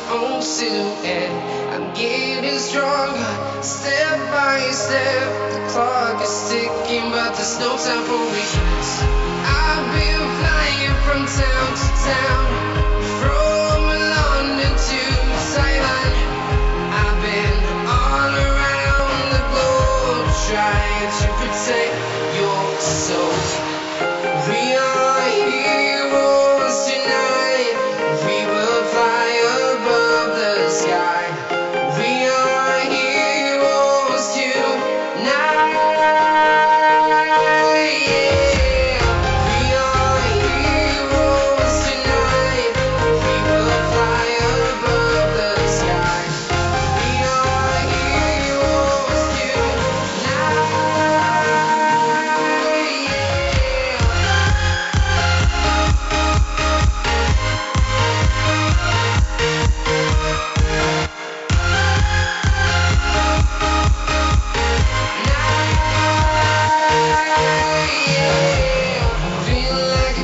own silhouette. I'm getting stronger, step by step. The clock is ticking, but there's no time for weakness. I've been flying from town to town, from London to Taiwan. I've been all around the globe, trying to protect your soul. We are heroes tonight. We will fly above the sky. We are heroes tonight. Yeah. We are heroes tonight. We will fly above the sky. We are heroes tonight. Feel like a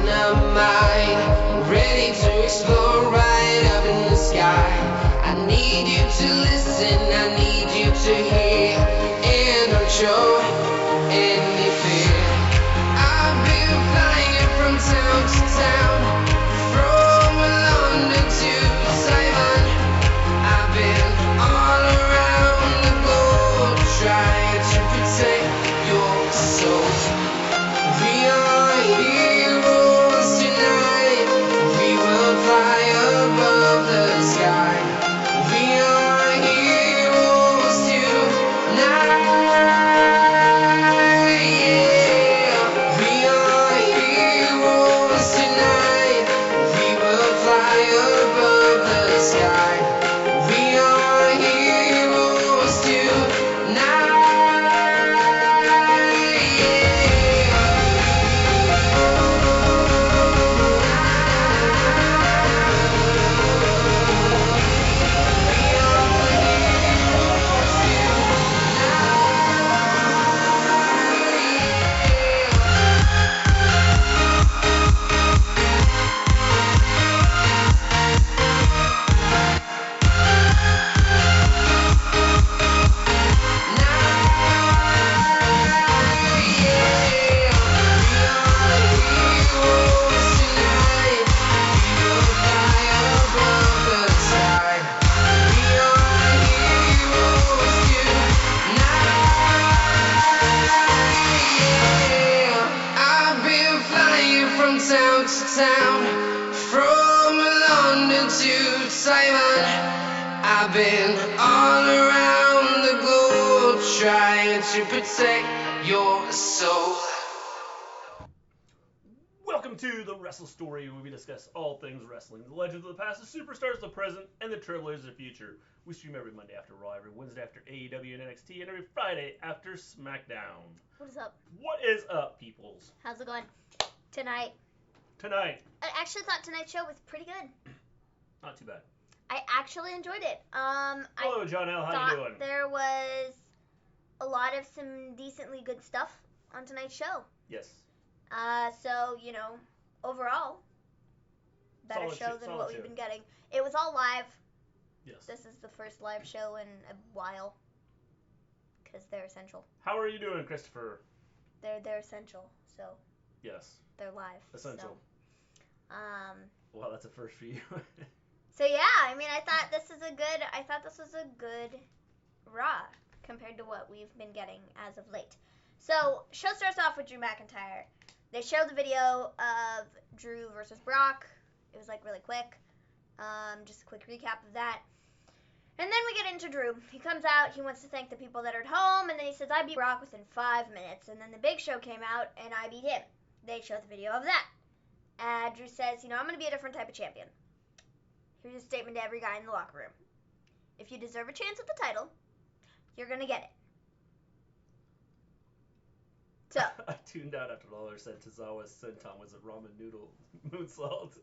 dynamite, ready to explode right up in the sky. I need you to listen, I need you to hear, and don't show any fear. I've been flying from town to town, from London to Taiwan. I've been all around the globe, trying to protect your soul. We are heroes tonight. We will fly above the sky. We are heroes tonight. Yeah. We are heroes tonight. We will fly above the sky. We are heroes tonight. I've been flying from town to town, from London to Taiwan. I've been all around the globe, trying to protect your soul. Welcome to the Wrestle Story, where we discuss all things wrestling, the legends of the past, the superstars of the present, and the trailblazers of the future. We stream every Monday after Raw, every Wednesday after AEW and NXT, and every Friday after SmackDown. What is up? What is up, peoples? How's it going? Tonight. Tonight, I actually thought tonight's show was pretty good. not too bad. I actually enjoyed it. Hello, John L. How you thought doing? there was a lot of some decently good stuff on tonight's show. Yes. So, you know, overall, better Solid show show, than solid what show. we've been getting. It was all live. Yes. This is the first live show in a while. Because they're essential. How are you doing, Christopher? They're essential, so Yes. they're live. Essential. So, Well, that's a first for you. So yeah, I mean, I thought this was a good Raw compared to what we've been getting as of late. So show starts off with Drew McIntyre. They show the video of Drew versus Brock. It was like really quick. Just a quick recap of that. And then we get into Drew. He comes out, he wants to thank the people that are at home, and then he says, I beat Brock within 5 minutes. And then the Big Show came out, and I beat him. They show the video of that. And Drew says, you know, I'm going to be a different type of champion. Here's a statement to every guy in the locker room. If you deserve a chance at the title, you're going to get it. So. I tuned out after Lawler said Tozawa's senton was a ramen noodle moonsault.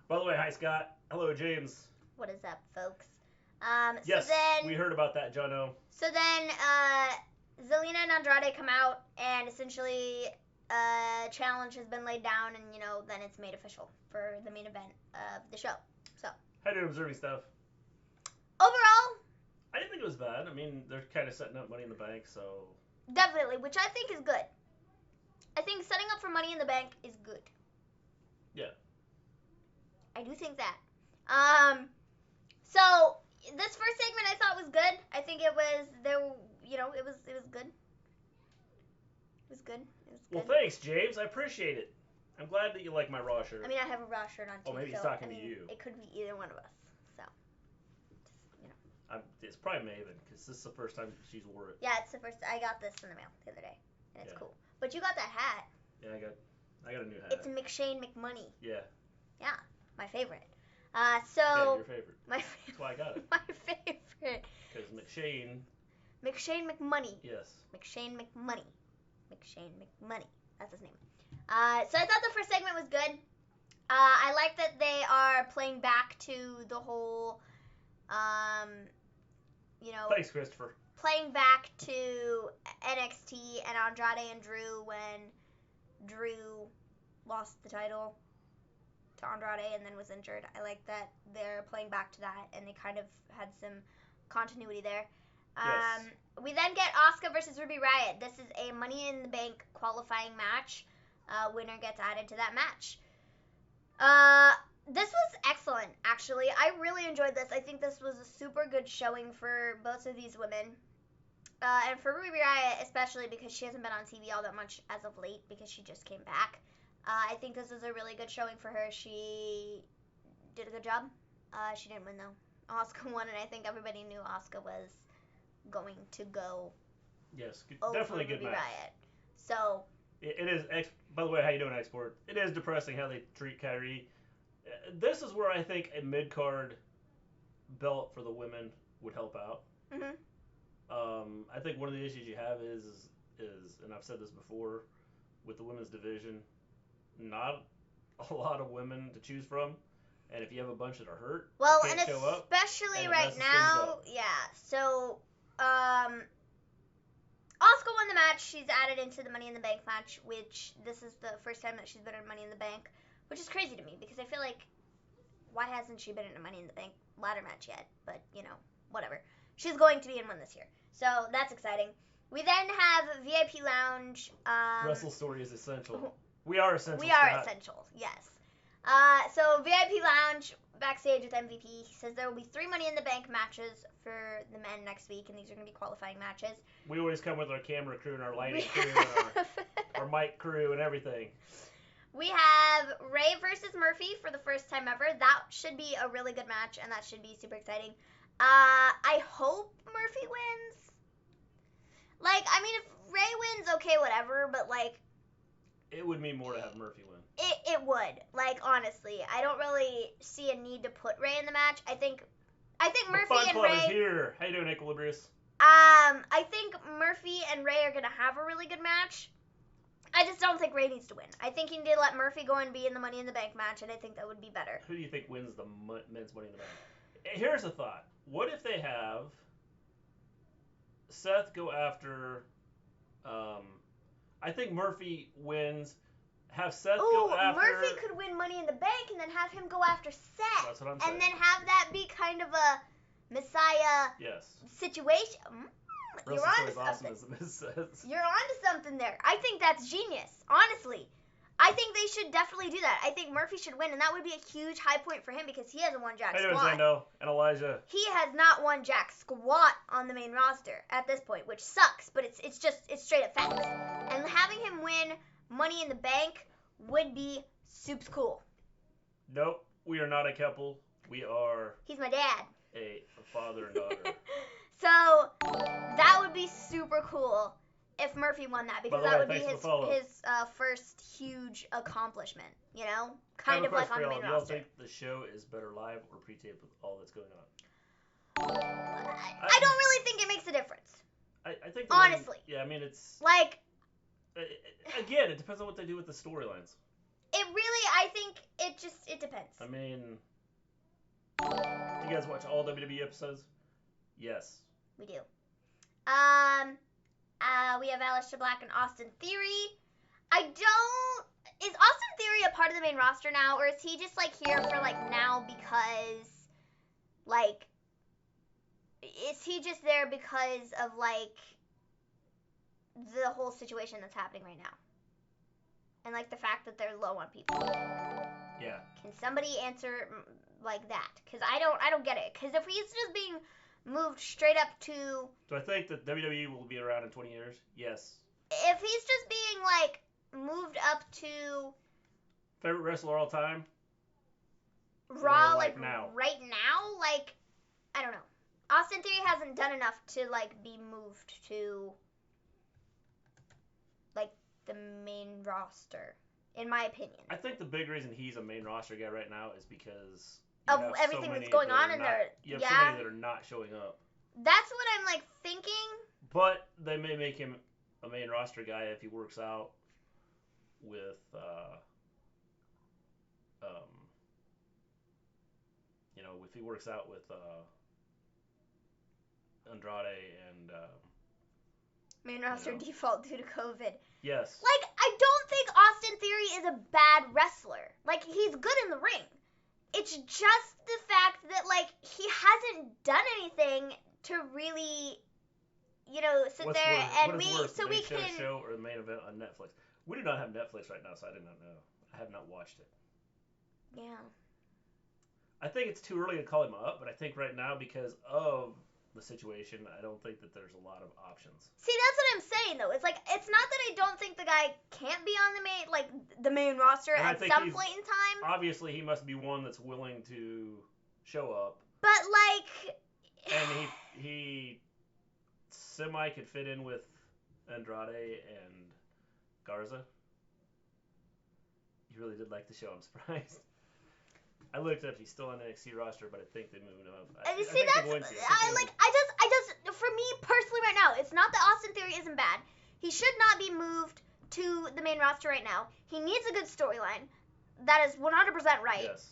By the way, hi Scott. Hello James. What is up, folks? Yes, so then, we heard about that, Jono. So then, Zelina and Andrade come out and essentially challenge has been laid down, and then it's made official for the main event of the show. So. How do you observing stuff? Overall, I didn't think it was bad. I mean, they're kind of setting up Money in the Bank, so. Definitely, which I think is good. I think setting up for Money in the Bank is good. Yeah. I do think that. So this first segment I thought was good. I think it was it was good. It was good. Well, thanks, James. I appreciate it. I'm glad that you like my Raw shirt. I mean, I have a Raw shirt on too. Oh, maybe he's so, talking to you. It could be either one of us. So, it's probably Maven, because this is the first time she's wore it. Yeah, it's the first. I got this in the mail the other day, and it's cool. But you got that hat. Yeah, I got a new hat. It's McShane McMoney. Yeah. Yeah, my favorite. Yeah, your favorite. That's why I got it. My favorite. Because McShane. McShane McMoney. Yes. McShane McMoney. McShane McMoney. That's his name. So I thought the first segment was good. I like that they are playing back to the whole, Thanks, Christopher. Playing back to NXT and Andrade and Drew when Drew lost the title to Andrade and then was injured. I like that they're playing back to that, and they kind of had some continuity there. Yes. We then get Asuka versus Ruby Riott. This is a Money in the Bank qualifying match. Winner gets added to that match. This was excellent, actually. I really enjoyed this. I think this was a super good showing for both of these women. And for Ruby Riott, especially because she hasn't been on TV all that much as of late because she just came back. I think this was a really good showing for her. She did a good job. She didn't win, though. Asuka won, and I think everybody knew Asuka was going to go Yes, over definitely a good Ruby match. Riott. So... It is, by the way, how you doing, Export? It is depressing how they treat Kairi. This is where I think a mid-card belt for the women would help out. Mm-hmm. I think one of the issues you have is, and I've said this before, with the women's division, not a lot of women to choose from. And if you have a bunch that are hurt, well, can't and show up, especially and right now, yeah. So, Asuka won the match. She's added into the Money in the Bank match, which this is the first time that she's been in Money in the Bank, which is crazy to me because I feel like, why hasn't she been in a Money in the Bank ladder match yet? But, whatever. She's going to be in one this year. So, that's exciting. We then have VIP Lounge. Wrestle Story is essential. We are essential. We are essential, yes. So, VIP Lounge, backstage with MVP. He says there will be 3 Money in the Bank matches for the men next week, and these are going to be qualifying matches. We always come with our camera crew and our lighting crew and our mic crew and everything. We have Ray versus Murphy for the first time ever. That should be a really good match, and that should be super exciting. I hope Murphy wins. If Ray wins, okay, whatever, but, it would mean more to have Murphy win. It would. Honestly. I don't really see a need to put Ray in the match. I think Murphy the Fun and Club Ray... is here. How you doing, Equilibrius? I think Murphy and Ray are going to have a really good match. I just don't think Ray needs to win. I think he need to let Murphy go and be in the Money in the Bank match, and I think that would be better. Who do you think wins the men's Money in the Bank? Here's a thought. What if they have Seth go after... I think Murphy wins. Have Seth go after... Murphy could win Money in the Bank and then have him go after Seth. That's what I'm saying. And then have that be kind of a Messiah situation. You're onto something. Awesome, as the Miz says. You're onto something there. I think that's genius, honestly. I think they should definitely do that. I think Murphy should win, and that would be a huge high point for him because he hasn't won jack squat. How you doing, Zando and Elijah? He has not won jack squat on the main roster at this point, which sucks, but it's straight up facts. And having him win Money in the Bank would be soups cool. Nope, we are not a couple. We are... He's my dad. A father and daughter. So, that would be super cool if Murphy won that, because that would be his first huge accomplishment, Kind of like on the main roster. Do y'all think the show is better live or pre-taped with all that's going on? I don't really think it makes a difference. I think... Honestly. It's... Again, it depends on what they do with the storylines. I think it depends. Do you guys watch all WWE episodes? Yes. We do. We have Aleister Black and Austin Theory. I don't. Is Austin Theory a part of the main roster now, or is he just like here for like now because like is he just there because of like the whole situation that's happening right now? And like the fact that they're low on people. Yeah. Can somebody answer like that? Because I don't get it. Because if he's just being moved straight up to... Do I think that WWE will be around in 20 years? Yes. If he's just being like moved up to... Favorite wrestler all time? Raw, like like now. right now? Like, I don't know. Austin Theory hasn't done enough to like be moved to like the main roster, in my opinion. I think the big reason he's a main roster guy right now is because of everything that's going on in there. You have so many that are not showing up. That's what I'm like thinking. But they may make him a main roster guy if he works out with if he works out with Andrade and main roster default due to COVID. Yes. Like, I don't think Austin Theory is a bad wrestler. Like, he's good in the ring. It's just the fact that, like, he hasn't done anything to really, sit there and we can... show or the main event on Netflix. We do not have Netflix right now, so I did not know. I have not watched it. Yeah. I think it's too early to call him up, but I think right now, because of the situation, I don't think that there's a lot of options. See, that's what I'm saying, though. It's like, it's not that I don't think the guy can't be on the main roster at some point in time. Obviously, he must be one that's willing to show up. But, like... And he semi could fit in with Andrade and Garza. You really did like the show. I'm surprised. I looked up. He's still on the NXT roster, but I think they moved him up. For me personally, right now, it's not that Austin Theory isn't bad. He should not be moved to the main roster right now. He needs a good storyline. That is 100% right. Yes.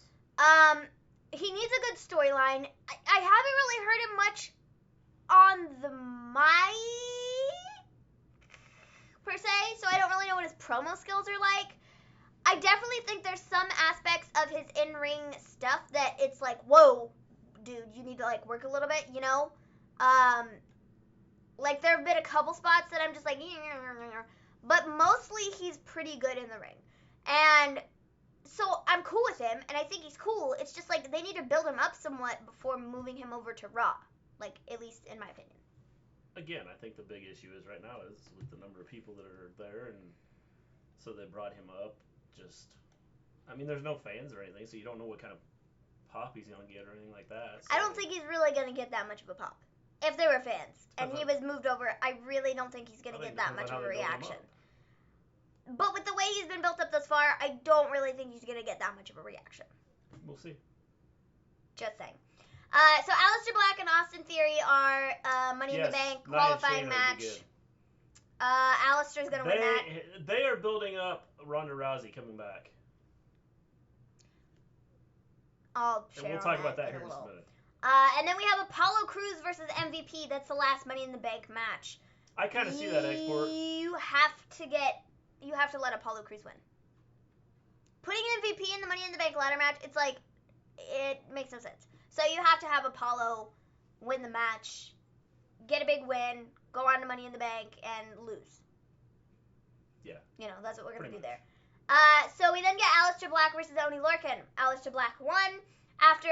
He needs a good storyline. I haven't really heard him much on the mic per se, so I don't really know what his promo skills are like. I definitely think there's some aspects of his in-ring stuff that it's like, whoa, dude, you need to like work a little bit, Like there have been a couple spots that I'm just like, but mostly he's pretty good in the ring. And so I'm cool with him, and I think he's cool. It's just like they need to build him up somewhat before moving him over to Raw, like at least in my opinion. Again, I think the big issue is right now is with the number of people that are there, and so they brought him up. There's no fans or anything, so you don't know what kind of pop he's going to get or anything like that. So. I don't think he's really going to get that much of a pop. If there were fans and he was moved over, I really don't think he's going to get that much of a reaction. But with the way he's been built up thus far, I don't really think he's going to get that much of a reaction. We'll see. Just saying. So Aleister Black and Austin Theory are Money in the Bank qualifying match. Aleister's going to win that. They are building up Ronda Rousey coming back. We'll talk about that here in just a minute. And then we have Apollo Crews versus MVP. That's the last Money in the Bank match. I kind of see that export. You have to let Apollo Crews win. Putting MVP in the Money in the Bank ladder match, it's like, it makes no sense. So you have to have Apollo win the match, get a big win, go on to Money in the Bank, and lose. Yeah. That's what we're going to do there. So we then get Aleister Black versus Oney Lorcan. Aleister Black won after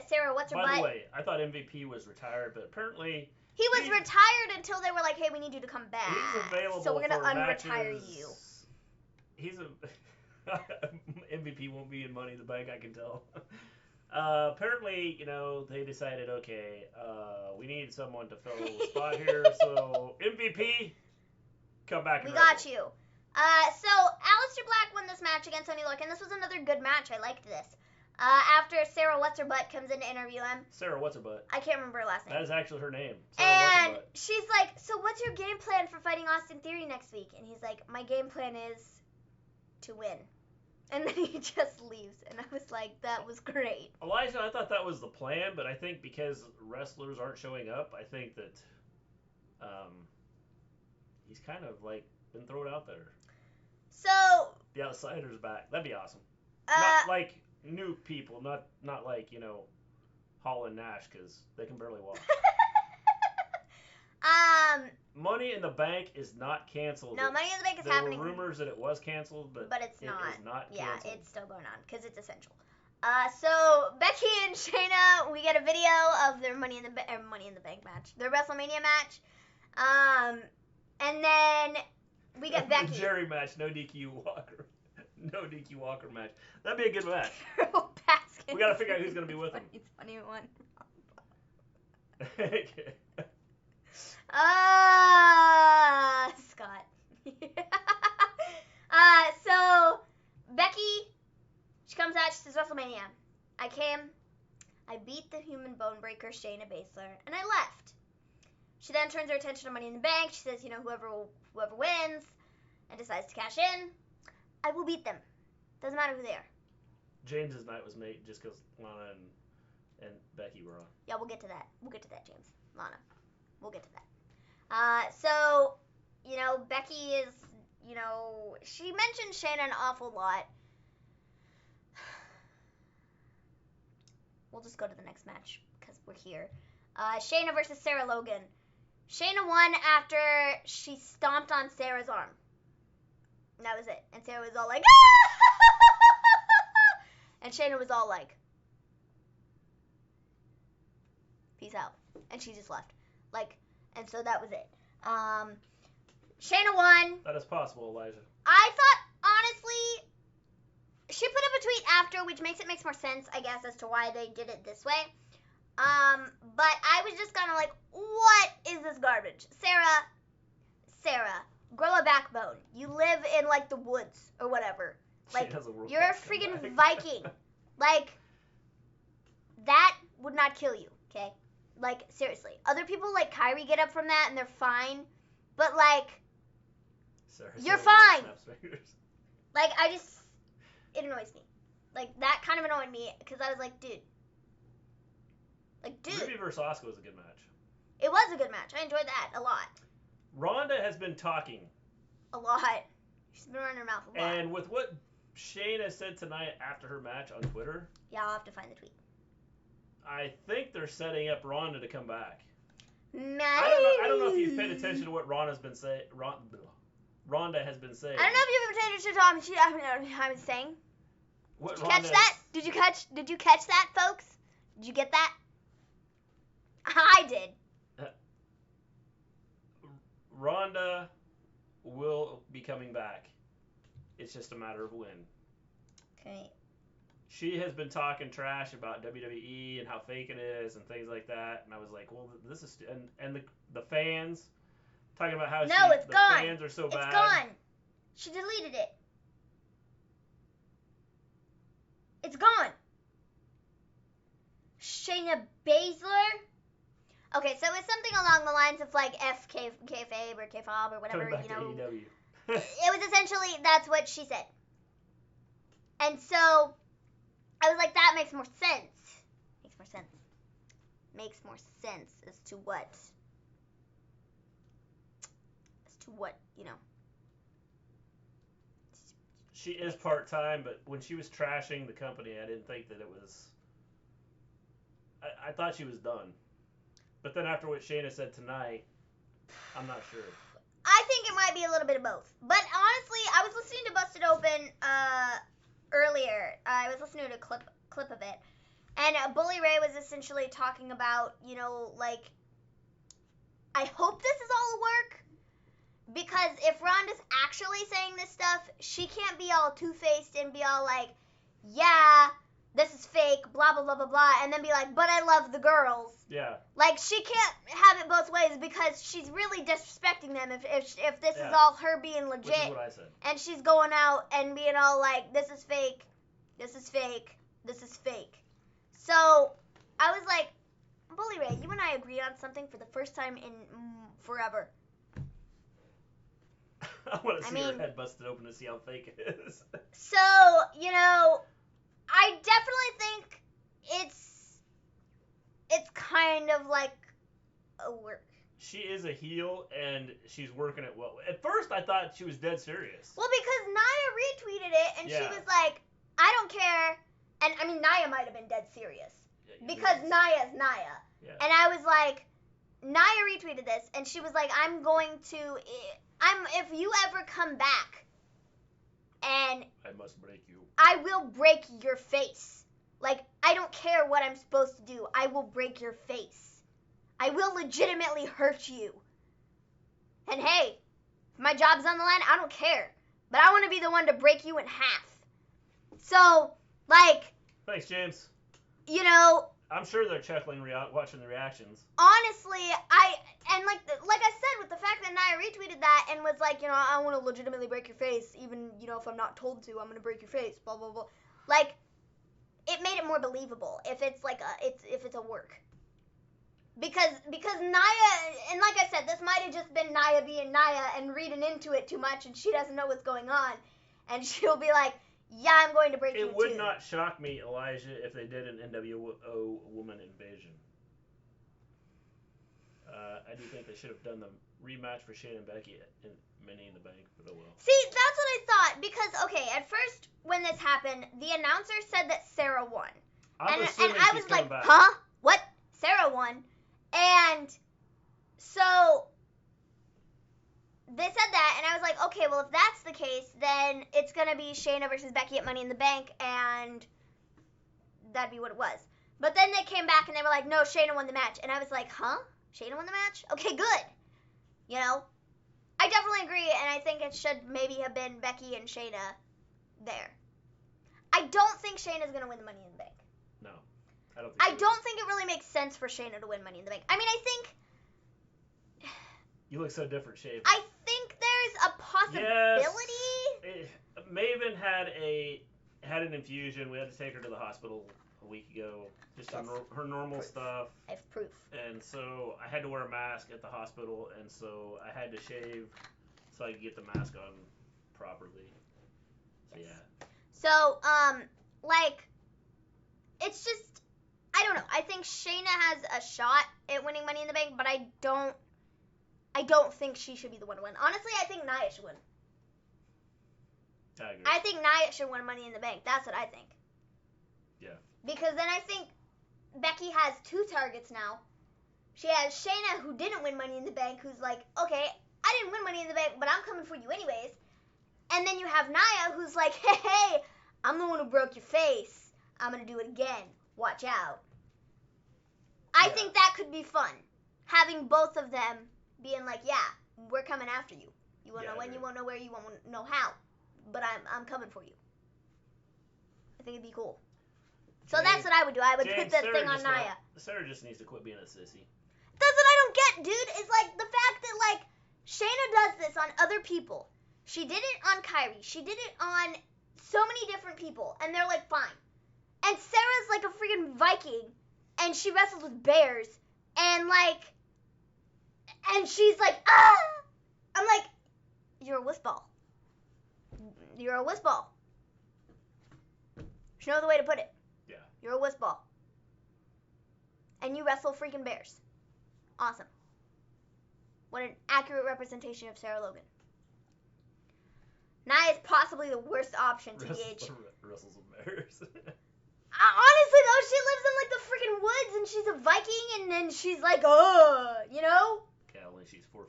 Sarah What's-Her-Butt. By the way, I thought MVP was retired, but apparently... He was retired until they were like, hey, we need you to come back. He's available so we're going to matches. unretire you. MVP won't be in Money in the Bank, I can tell. Apparently, they decided, okay, we need someone to fill the spot here, so MVP, come back and we got you. So Aleister Black won this match against Oney Lorcan. This was another good match. I liked this. After Sarah What's-Her-Butt comes in to interview him. Sarah What's-Her-Butt? I can't remember her last name. That is actually her name. And she's like, so what's your game plan for fighting Austin Theory next week? And he's like, my game plan is to win. And then he just leaves. And I was like, that was great. Elijah, I thought that was the plan, but I think because wrestlers aren't showing up, I think that he's kind of like been thrown out there. So, The Outsiders back. That'd be awesome. uh, Not like new people, not like, you know, Hall and Nash, because they can barely walk. Money in the Bank is not canceled. No, Money in the Bank is there happening. There were rumors that it was canceled, but it's not. It is not Yeah, canceled. it's still going on because it's essential. So Becky and Shayna, we get a video of their Money in the Bank match, their WrestleMania match, and then we get Becky. The Jerry match, no DQ Walker, no DQ Walker match. That'd be a good match. We gotta figure out who's gonna be with him. It's funny one. Okay. Scott. So Becky, she comes out, she says WrestleMania. I beat the human bone breaker Shayna Baszler, and I left. She then turns her attention to Money in the Bank. She says, you know, whoever wins and decides to cash in, I will beat them. Doesn't matter who they are. James's night was made just because Lana and Becky were on. Yeah, we'll get to that. We'll get to that, James. Lana. We'll get to that. So, you know, Becky is, you know, she mentioned Shayna an awful lot. We'll just go to the next match because we're here. Shayna versus Sarah Logan. Shayna won after she stomped on Sarah's arm. And that was it. And Sarah was all like, ah! And Shayna was all like, peace out. And she just left. And so that was it. Shayna won. That is possible, Elijah. I thought, honestly, she put up a tweet after, which makes more sense, I guess, as to why they did it this way. But I was just kind of like, what is this garbage? Sarah, grow a backbone. You live in, like, the woods or whatever. Like, you're a freaking Viking. Like, that would not kill you, okay? Like, seriously. Other people like Kairi get up from that and they're fine. But, like, you're fine. Like, it annoys me. Like, that kind of annoyed me because I was like, dude. Ruby versus Asuka was a good match. It was a good match. I enjoyed that a lot. Ronda has been talking. A lot. She's been running her mouth a lot. And with what Shayna said tonight after her match on Twitter. Yeah, I'll have to find the tweet. I think they're setting up Ronda to come back. Maybe. I don't know if you've paid attention to what Ronda has been saying. Ronda has been saying. I don't know if you've paid attention to what I'm saying. Did you catch that? Did you catch that, folks? Did you get that? I did. Ronda will be coming back. It's just a matter of when. Okay. She has been talking trash about WWE and how fake it is and things like that, and I was like, well, this is and the fans talking about how it's the gone. fans are so bad. It's gone. She deleted it. It's gone. Shayna Baszler. Okay, so it's something along the lines of like kayfabe or kayfob or whatever, Coming back you know. to AEW. It was essentially, that's what she said. And so I was like, that makes more sense. Makes more sense as to what, you know. She is part-time, but when she was trashing the company, I didn't think that it was... I thought she was done. But then after what Shayna said tonight, I'm not sure. I think it might be a little bit of both. But honestly, I was listening to Busted Open earlier. I was listening to a clip of it. And Bully Ray was essentially talking about, you know, like, I hope this is all a work. Because if Ronda's actually saying this stuff, she can't be all two-faced and be all like, yeah, this is fake, blah, blah, blah, blah, blah, and then be like, but I love the girls. Yeah. Like, she can't have it both ways because she's really disrespecting them if this is all her being legit. Which is what I said. And she's going out and being all like, this is fake, this is fake, this is fake. So, I was like, Bully Ray, you and I agree on something for the first time in forever. I want to see her head busted open to see how fake it is. So, you know, I definitely think it's kind of like a work. she is a heel, and she's working it well. At first, I thought she was dead serious. Well, because Nia retweeted it, and she Yeah. was like, I don't care. And, I mean, Nia might have been dead serious. Because Nia's Nia. Yeah. And I was like, Nia retweeted this, and she was like, if you ever come back, and I must break you. I will break your face. Like, I don't care what I'm supposed to do. I will break your face. I will legitimately hurt you. And hey, if my job's on the line, I don't care. But I want to be the one to break you in half. So, like... Thanks, James. You know... I'm sure they're chuckling watching the reactions. Honestly, like I said, with the fact that Nia retweeted that and was like, I want to legitimately break your face, even, if I'm not told to, I'm going to break your face, blah, blah, blah. Like, it made it more believable if it's like if it's a work. Because Nia, and like I said, this might have just been Nia being Nia and reading into it too much, and she doesn't know what's going on, and she'll be like, yeah, I'm going to break you too. It would not shock me, Elijah, if they did an NWO woman invasion. I do think they should have done the rematch for Shayna and Becky in Money in the Bank, but oh well. See, that's what I thought, because, okay, at first, when this happened, the announcer said that Sarah won. I'm and assuming I she's was like, back. huh? What? Sarah won? And so they said that, and I was like, okay, well, if that's the case, then it's going to be Shayna versus Becky at Money in the Bank, and that'd be what it was. But then they came back, and they were like, no, Shayna won the match. And I was like, huh? Shayna won the match? Okay, good. I definitely agree, and I think it should maybe have been Becky and Shayna there. I don't think Shayna's going to win the Money in the Bank. No. I don't think it really makes sense for Shayna to win Money in the Bank. I mean, I think... You look so different, Shay. I think there's a possibility. Yes. Maven had an infusion. We had to take her to the hospital a week ago. Just Yes. her normal stuff. I have proof. And so I had to wear a mask at the hospital, and so I had to shave so I could get the mask on properly. So Yes. yeah. So, it's just, I don't know. I think Shayna has a shot at winning Money in the Bank, but I don't think she should be the one to win. Honestly, I think Nia should win. I agree. I think Nia should win Money in the Bank. That's what I think. Yeah. Because then I think Becky has two targets now. She has Shayna, who didn't win Money in the Bank, who's like, okay, I didn't win Money in the Bank, but I'm coming for you anyways. And then you have Nia, who's like, hey, I'm the one who broke your face. I'm going to do it again. Watch out. I think that could be fun. Having both of them being like, yeah, we're coming after you. You won't know when, you won't know where, you won't know how. But I'm coming for you. I think it'd be cool. So that's what I would do. I would put the thing on Nia. Sarah just needs to quit being a sissy. That's what I don't get, dude. Is like the fact that Shayna does this on other people. She did it on Kairi. She did it on so many different people, and they're like fine. And Sarah's like a freaking Viking, and she wrestles with bears, and she's like, ah! I'm like, you're a wuss ball. You're a wuss ball. There's no other way to put it. Yeah. You're a wuss ball. And you wrestle freaking bears. Awesome. What an accurate representation of Sarah Logan. Nia is possibly the worst option to gauge. Wrestles with bears. Honestly, though, she lives in the freaking woods, and she's a Viking, and then she's like, oh, Yeah, only she's 4'2".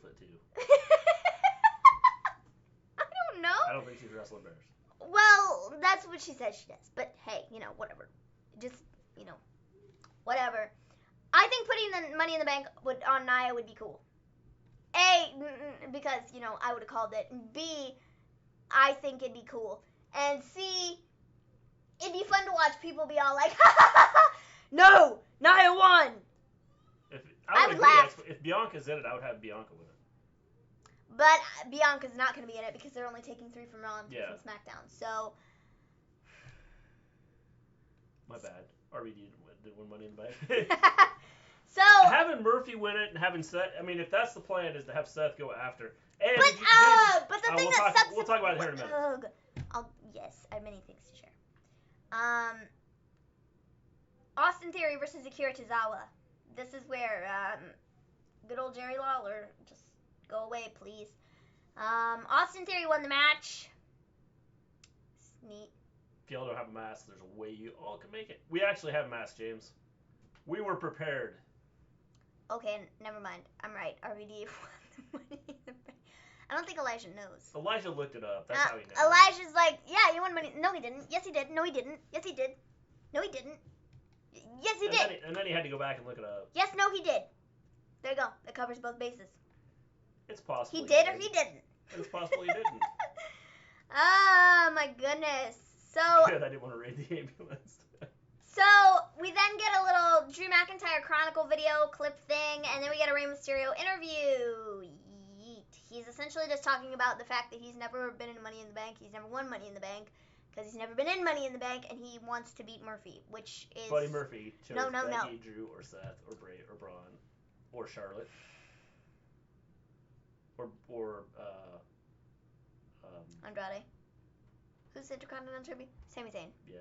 I don't know. I don't think she's wrestling bears. Well, that's what she says she does. But hey, whatever. Just, whatever. I think putting the Money in the Bank on Nia would be cool. A, because, I would have called it. B, I think it'd be cool. And C, it'd be fun to watch people be all like, ha ha ha ha, no, Nia won. I would laugh. If Bianca's in it, I would have Bianca with it. But Bianca's not going to be in it because they're only taking 3 from Raw and 3 from SmackDown. So. My bad. RVD did win Money in the Bank. So. Having Murphy win it and having Seth, if that's the plan, is to have Seth go after. And but the thing that sucks. We'll talk about it here in a minute. Yes, I have many things to share. Austin Theory versus Akira Tozawa. This is where good old Jerry Lawler. Just go away, please. Austin Theory won the match. It's neat. If y'all don't have a mask, there's a way you all can make it. We actually have masks, James. We were prepared. Okay, never mind. I'm right. RVD won the Money in the Bank. I don't think Elijah knows. Elijah looked it up. That's how he knows. Elijah's like, yeah, you won money. No, he didn't. Yes, he did. No, he didn't. Yes, he did. No, he didn't. Yes, he did. And then he had to go back and look it up. Yes, no, he did. There you go. That covers both bases. It's possible. He did or he didn't. It's possible he didn't. Oh, my goodness. So. Good, I didn't want to raid the ambulance. So, we then get a little Drew McIntyre Chronicle video clip thing, and then we get a Rey Mysterio interview. Yeet. He's essentially just talking about the fact that he's never been in Money in the Bank. He's never won Money in the Bank because he's never been in Money in the Bank, and he wants to beat Murphy, which is... Buddy Murphy chose no. Becky, Drew, or Seth, or Bray, or Braun, or Charlotte. Or Andrade. Who's the Intercontinental Champion? Sami Zayn. Yeah.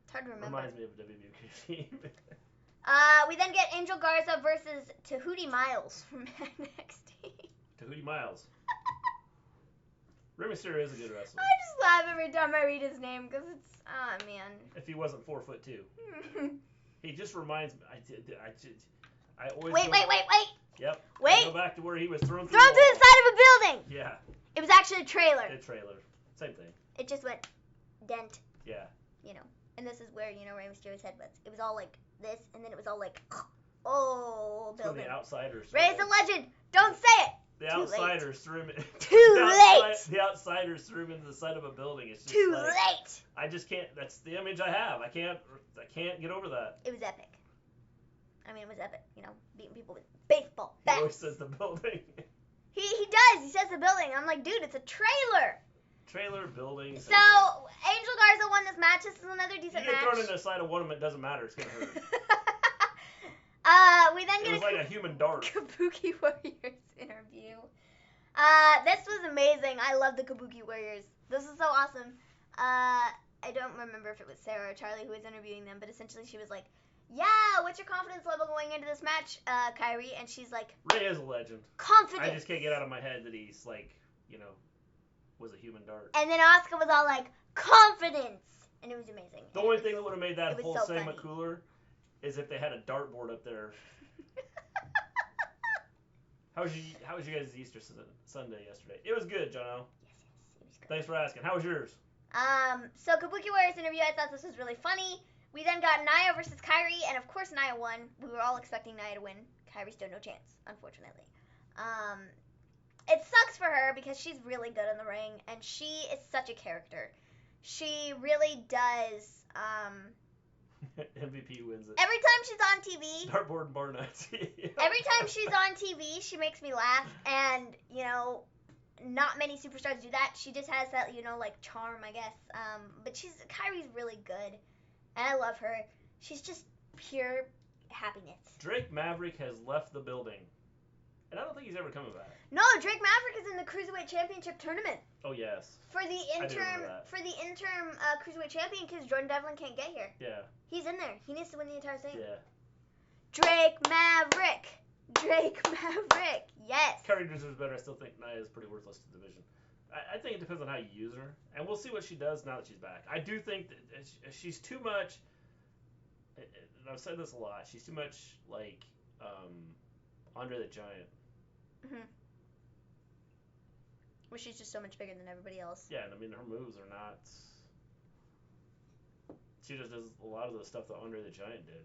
It's hard to remember. Reminds me of a WWE team. We then get Angel Garza versus Tahuti Miles from NXT. Tahuti Miles. Rey Mysterio is a good wrestler. I just laugh every time I read his name because it's, oh man. If he wasn't 4'2", he just reminds me. I always. Wait. Yep. Wait. Go back to where he was thrown Thrown to the side of a building. Yeah. It was actually a trailer. A trailer. Same thing. It just went dent. Yeah. You know, and this is where Rey Mysterio's head was. It was all like this, and then it was all like, oh, building. So the outsiders. Rey's a legend. Don't say it. The outsiders threw him. Too late. The outsiders threw him into the side of a building. It's just too like, late. I just can't. That's the image I have. I can't get over that. It was epic. I mean, it was epic. Beating people with baseball bats. He always says the building. He does. He says the building. I'm like, dude, it's a trailer. Trailer, building. So Angel Garza won this match. This is another decent match. You get thrown into the side of one of them, it doesn't matter. It's gonna hurt. We then get it was like a human dart. Kabuki Warriors interview. This was amazing. I love the Kabuki Warriors. This is so awesome. I don't remember if it was Sarah or Charlie who was interviewing them, but essentially she was like, yeah, what's your confidence level going into this match, Kairi? And she's like, Rey is a legend. Confidence. I just can't get out of my head that he's like, was a human dart. And then Asuka was all like, confidence. And it was amazing. The only thing that would have made that whole so segment funny. cooler is if they had a dartboard up there. How was you guys' Easter Sunday yesterday? It was good, Jono. Yes, it was good. Thanks for asking. How was yours? So Kabuki Warriors interview, I thought this was really funny. We then got Nia versus Kairi, and of course Nia won. We were all expecting Nia to win. Kairi stood no chance, unfortunately. It sucks for her because she's really good in the ring, and she is such a character. She really does. MVP wins it. Every time she's on TV. Dartboard and bar nuts. Every time she's on TV, she makes me laugh, and not many superstars do that. She just has that like charm, I guess. But Kairi's really good, and I love her. She's just pure happiness. Drake Maverick has left the building. And I don't think he's ever coming back. No, Drake Maverick is in the Cruiserweight Championship tournament. Oh, yes. For the interim Cruiserweight Champion, because Jordan Devlin can't get here. Yeah. He's in there. He needs to win the entire thing. Yeah. Drake Maverick. Yes. Kairi deserves better. I still think Nia is pretty worthless to the division. I think it depends on how you use her. And we'll see what she does now that she's back. I do think that she's too much, and I've said this a lot, she's too much like Andre the Giant. Well, she's just so much bigger than everybody else. Yeah, and I mean, her moves are not... She just does a lot of the stuff that Andre the Giant did.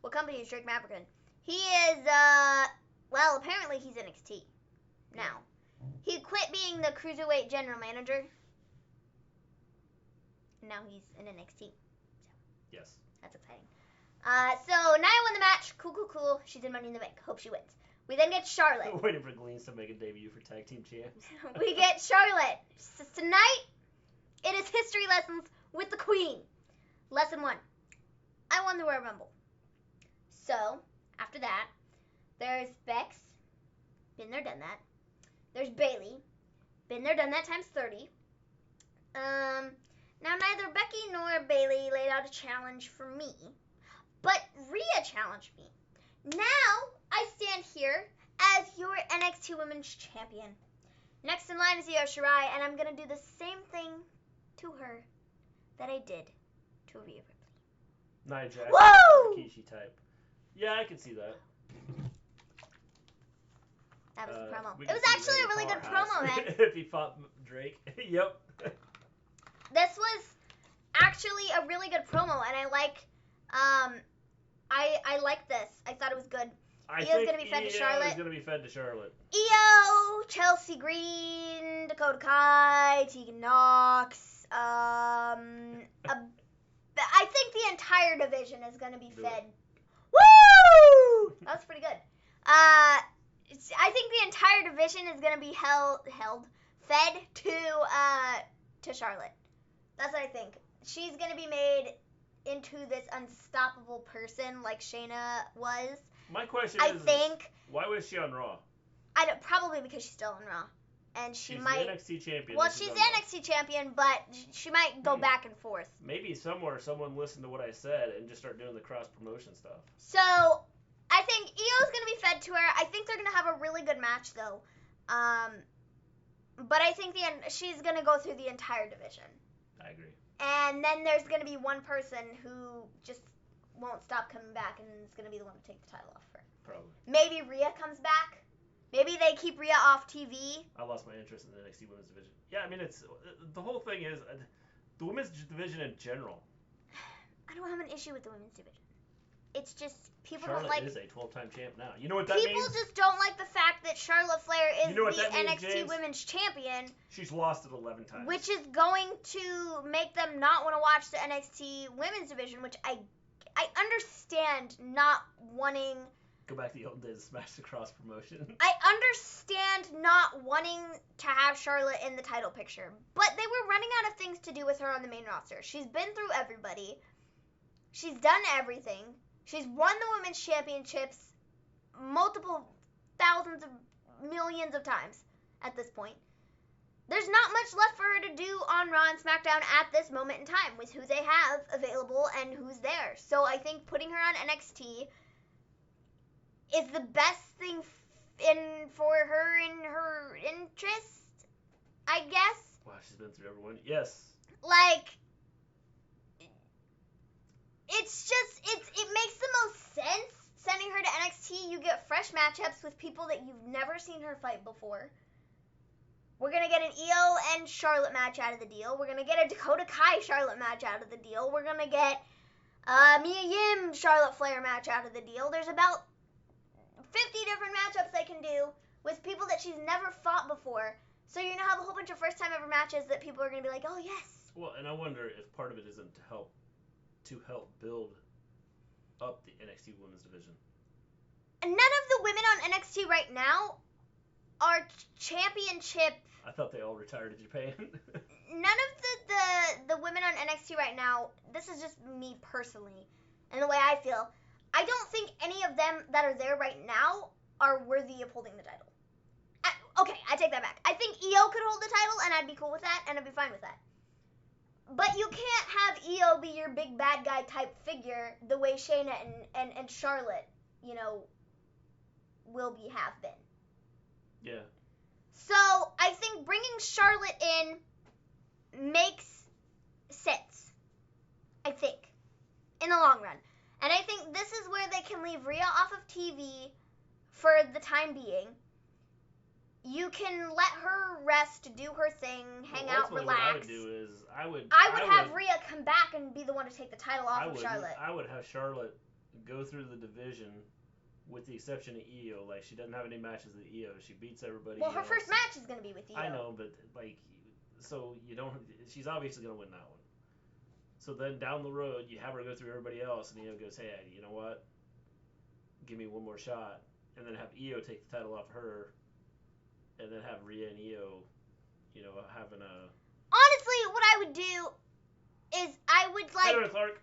What company is Drake Maverick in? He is, well, apparently he's NXT now. He quit being the Cruiserweight General Manager. Now he's in NXT. So. Yes. That's exciting. So, Nia won the match. Cool. She's in Money in the Bank. Hope she wins. We then get Charlotte. I'm waiting for Gleen to make a debut for Tag Team Champs. We get Charlotte. So tonight, it is history lessons with the Queen. Lesson 1. I won the Royal Rumble. So, after that, there's Bex. Been there, done that. There's Bayley. Been there, done that times 30. Now, neither Becky nor Bayley laid out a challenge for me, but Rhea challenged me. Now, I stand here as your NXT Women's Champion. Next in line is Io Shirai, and I'm going to do the same thing to her that I did to Rhea Ripley. Nia Jax, Whoa! Rikishi type. Yeah, I can see that. That was the promo. We It can was see actually a really good Powerhouse promo, man. if he fought Drake. Yep. This was actually a really good promo, and I like this. I thought it was good. Io's gonna be fed to Charlotte. Io's gonna be fed to Charlotte. Io, Chelsea Green, Dakota Kai, Tegan Nox. I think the entire division is gonna be fed. Woo! That was pretty good. I think the entire division is gonna be fed to Charlotte. That's what I think. She's gonna be made into this unstoppable person like Shayna was. My question I is, think. Why was she on Raw? Probably because she's still on Raw, and she's the NXT champion. Well, she's the NXT champion, but she might go back and forth. Maybe somewhere someone listened to what I said and just start doing the cross promotion stuff. So I think Io's gonna be fed to her. I think they're gonna have a really good match though. But I think she's gonna go through the entire division. I agree. And then there's gonna be one person who just won't stop coming back, and is gonna be the one to take the title off her. Probably. Maybe Rhea comes back. Maybe they keep Rhea off TV. I lost my interest in the NXT Women's Division. Yeah, I mean, it's the whole thing is the Women's Division in general. I don't have an issue with the Women's Division. It's just people Charlotte don't like. Is a 12-time champ now. You know what that means? People just don't like the fact that Charlotte Flair is the means, NXT James? Women's Champion. She's lost it 11 times. Which is going to make them not want to watch the NXT Women's Division, which I understand not wanting. Go back to the old days of Smash the Cross promotion. I understand not wanting to have Charlotte in the title picture, but they were running out of things to do with her on the main roster. She's been through everybody. She's done everything. She's won the women's championships multiple thousands of millions of times at this point. There's not much left for her to do on Raw and SmackDown at this moment in time with who they have available and who's there. So I think putting her on NXT is the best thing for her in her interest, I guess. Wow, she's been through everyone. Yes. Like, it's just, it makes the most sense sending her to NXT. You get fresh matchups with people that you've never seen her fight before. We're going to get an Io and Charlotte match out of the deal. We're going to get a Dakota Kai Charlotte match out of the deal. We're going to get Mia Yim Charlotte Flair match out of the deal. There's about 50 different matchups they can do with people that she's never fought before. So you're going to have a whole bunch of first-time ever matches that people are going to be like, oh, yes. Well, and I wonder if part of it isn't to help build up the NXT Women's Division. And none of the women on NXT right now are championship. I thought they all retired to Japan. None of the women on NXT right now, this is just me personally, and the way I feel, I don't think any of them that are there right now are worthy of holding the title. Okay, I take that back. I think Io could hold the title, and I'd be cool with that, and I'd be fine with that. But you can't have Io be your big bad guy type figure the way Shayna and Charlotte, have been. Yeah. So I think bringing Charlotte in makes sense. I think, in the long run. And I think this is where they can leave Rhea off of TV for the time being. You can let her rest, do her thing, hang out, relax. What I would do is I would have Rhea come back and be the one to take the title off of Charlotte. I would have Charlotte go through the division with the exception of Io. Like, she doesn't have any matches with Io. She beats everybody. Well, her first match is going to be with Io. I know, but so you don't. She's obviously going to win that one. So then down the road, you have her go through everybody else, and Io goes, hey, you know what? Give me one more shot. And then have Io take the title off her. And then have Rhea and Io, having a... Honestly, what I would do is I would, Clark.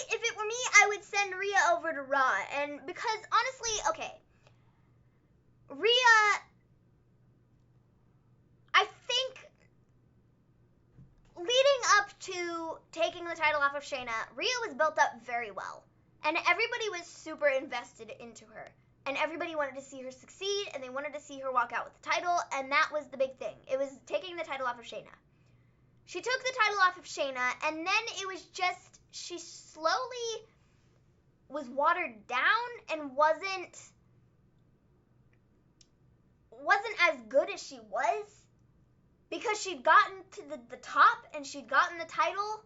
If it were me, I would send Rhea over to Raw. And because, honestly, okay. Rhea, I think, leading up to taking the title off of Shayna, Rhea was built up very well. And everybody was super invested into her. and everybody wanted to see her succeed, and they wanted to see her walk out with the title, and that was the big thing. It was taking the title off of Shayna. She took the title off of Shayna, and then it was just, she slowly was watered down and wasn't as good as she was, because she'd gotten to the top, and she'd gotten the title,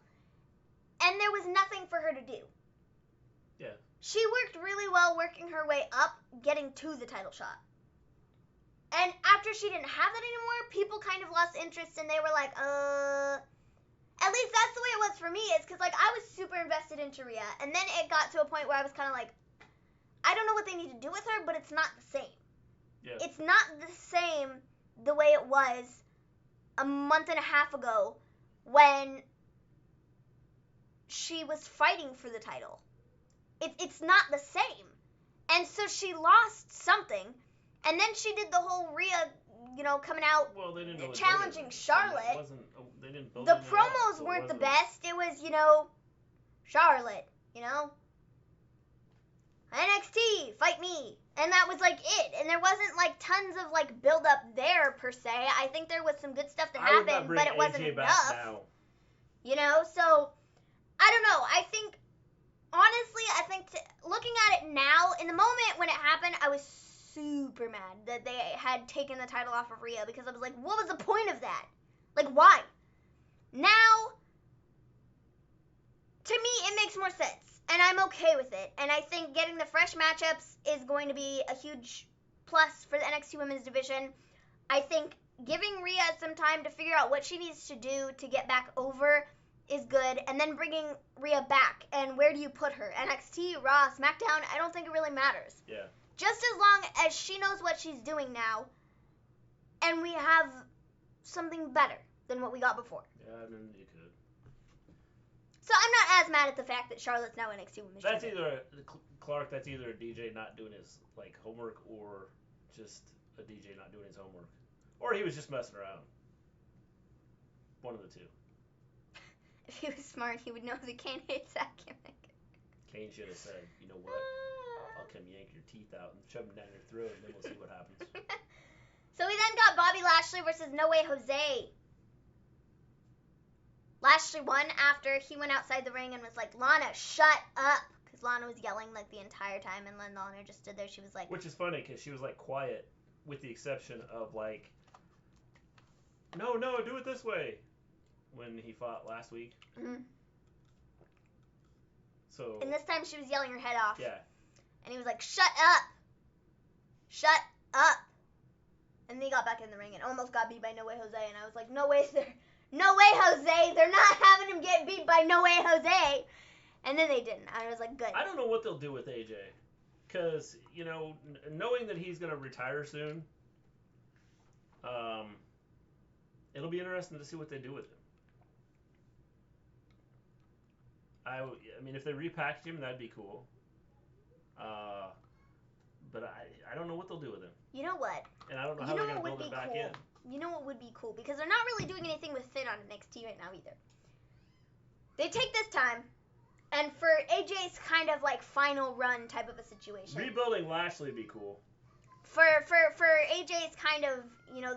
and there was nothing for her to do. Yeah. She worked really well working her way up, getting to the title shot. And after she didn't have that anymore, people kind of lost interest, and they were like, at least that's the way it was for me, is because, like, I was super invested in Riott, and then it got to a point where I was kind of like, I don't know what they need to do with her, but it's not the same. Yeah. It's not the same the way it was a month and a half ago when she was fighting for the title. It's not the same. And so she lost something, and then she did the whole Riott, coming out, well, they didn't really challenging Charlotte. They didn't build The anything promos else, so weren't the it best. It was, Charlotte, NXT, fight me. And that was, like, it. And there wasn't, like, tons of, like, build-up there, per se. I think there was some good stuff that happened, but it wasn't AJ back enough. now. So, I don't know. I think, honestly, looking at it now, in the moment when it happened, I was super mad that they had taken the title off of Riott, because I was like, what was the point of that? Like, why? Now, to me, it makes more sense. And I'm okay with it. And I think getting the fresh matchups is going to be a huge plus for the NXT Women's Division. I think giving Riott some time to figure out what she needs to do to get back over is good. And then bringing Riott back. And where do you put her? NXT, Raw, SmackDown? I don't think it really matters. Yeah. Just as long as she knows what she's doing now, and we have something better than what we got before. Yeah, I mean, you could. So I'm not as mad at the fact that Charlotte's now NXT Women's That's Champion. Clark, that's either a DJ not doing his, like, homework, or just a DJ not doing his homework. Or he was just messing around. One of the two. If he was smart, he would know the Kane hates that gimmick. Kane should have said, you know what? I'll come yank your teeth out and shove them down your throat, and then we'll see what happens. So we then got Bobby Lashley versus No Way Jose. Lashley won after he went outside the ring and was like, Lana, shut up. Because Lana was yelling, like, the entire time, and then Lana just stood there. She was like... Which is funny, because she was, like, quiet, with the exception of, like, no, do it this way, when he fought last week. Mm-hmm. So... And this time she was yelling her head off. Yeah. And he was like, shut up. Shut up. And then he got back in the ring and almost got beat by No Way Jose. And I was like, no way, Jose. They're not having him get beat by No Way Jose. And then they didn't. I was like, good. I don't know what they'll do with AJ. Because, knowing that he's going to retire soon, it'll be interesting to see what they do with him. I mean, if they repackage him, that'd be cool. But I don't know what they'll do with him. You know what? And I don't know how they're going to build it back in. You know what would be cool? Because they're not really doing anything with Finn on NXT right now either. They take this time, and for AJ's kind of like final run type of a situation. Rebuilding Lashley would be cool. For AJ's kind of,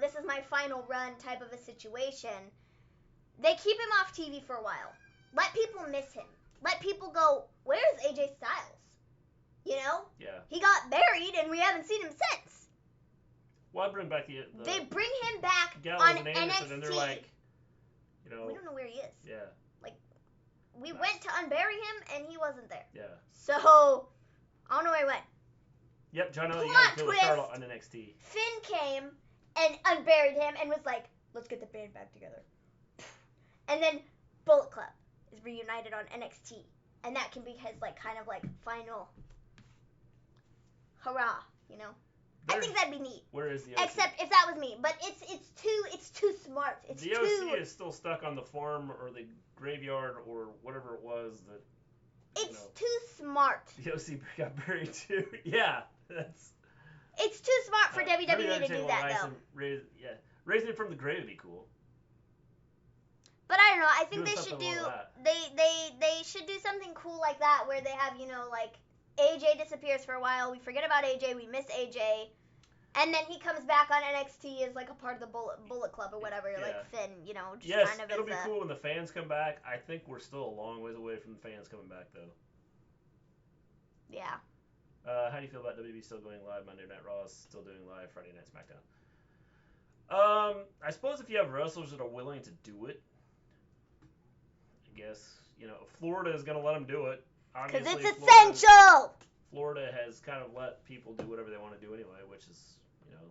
this is my final run type of a situation, they keep him off TV for a while. Let people miss him. Let people go, where's AJ Styles? Yeah. He got buried, and we haven't seen him since. Well, I'd bring back the they bring him back Gallows on and Anderson, NXT. and they're like, we don't know where he is. Yeah. We went to unbury him, and he wasn't there. Yeah. So, I don't know where he went. Yep, John Elliott Plot got to twist. Charlotte on NXT. Finn came and unburied him and was like, let's get the band back together. And then Bullet Club is reunited on NXT. And that can be his, kind of final hurrah, I think that'd be neat. Where is the OC? Except if that was me. But it's too smart. The OC is still stuck on the farm or the graveyard or whatever it was that... It's too smart. The OC got buried too. Yeah, that's... It's too smart for WWE to do that, though. Raising it from the grave would be cool. But I don't know. I think Doing they should something do... like that. They should do something cool like that where they have, AJ disappears for a while. We forget about AJ. We miss AJ. And then he comes back on NXT as like a part of the Bullet Club or whatever, like Finn, you know, just yes, kind of it'll be cool when the fans come back. I think we're still a long ways away from the fans coming back, though. Yeah. How do you feel about WWE still going live? Monday Night Raw is still doing live. Friday Night SmackDown. I suppose if you have wrestlers that are willing to do it, I guess, you know, Florida is going to let them do it. Because it's essential! Florida has kind of let people do whatever they want to do anyway, which is, you know,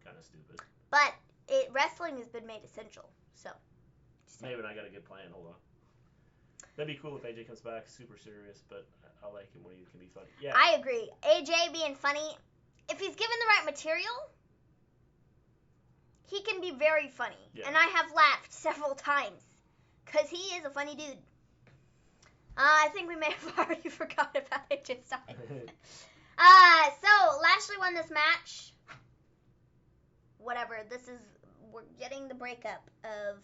kind of stupid. But wrestling has been made essential, so. Maybe I got a good plan. Hold on. That'd be cool if AJ comes back super serious, but I like him when he can be funny. Yeah. I agree. AJ being funny, if he's given the right material, he can be very funny. Yeah. And I have laughed several times, because he is a funny dude. I think we may have already forgot about AJ Styles. So, Lashley won this match. Whatever. We're getting the breakup of,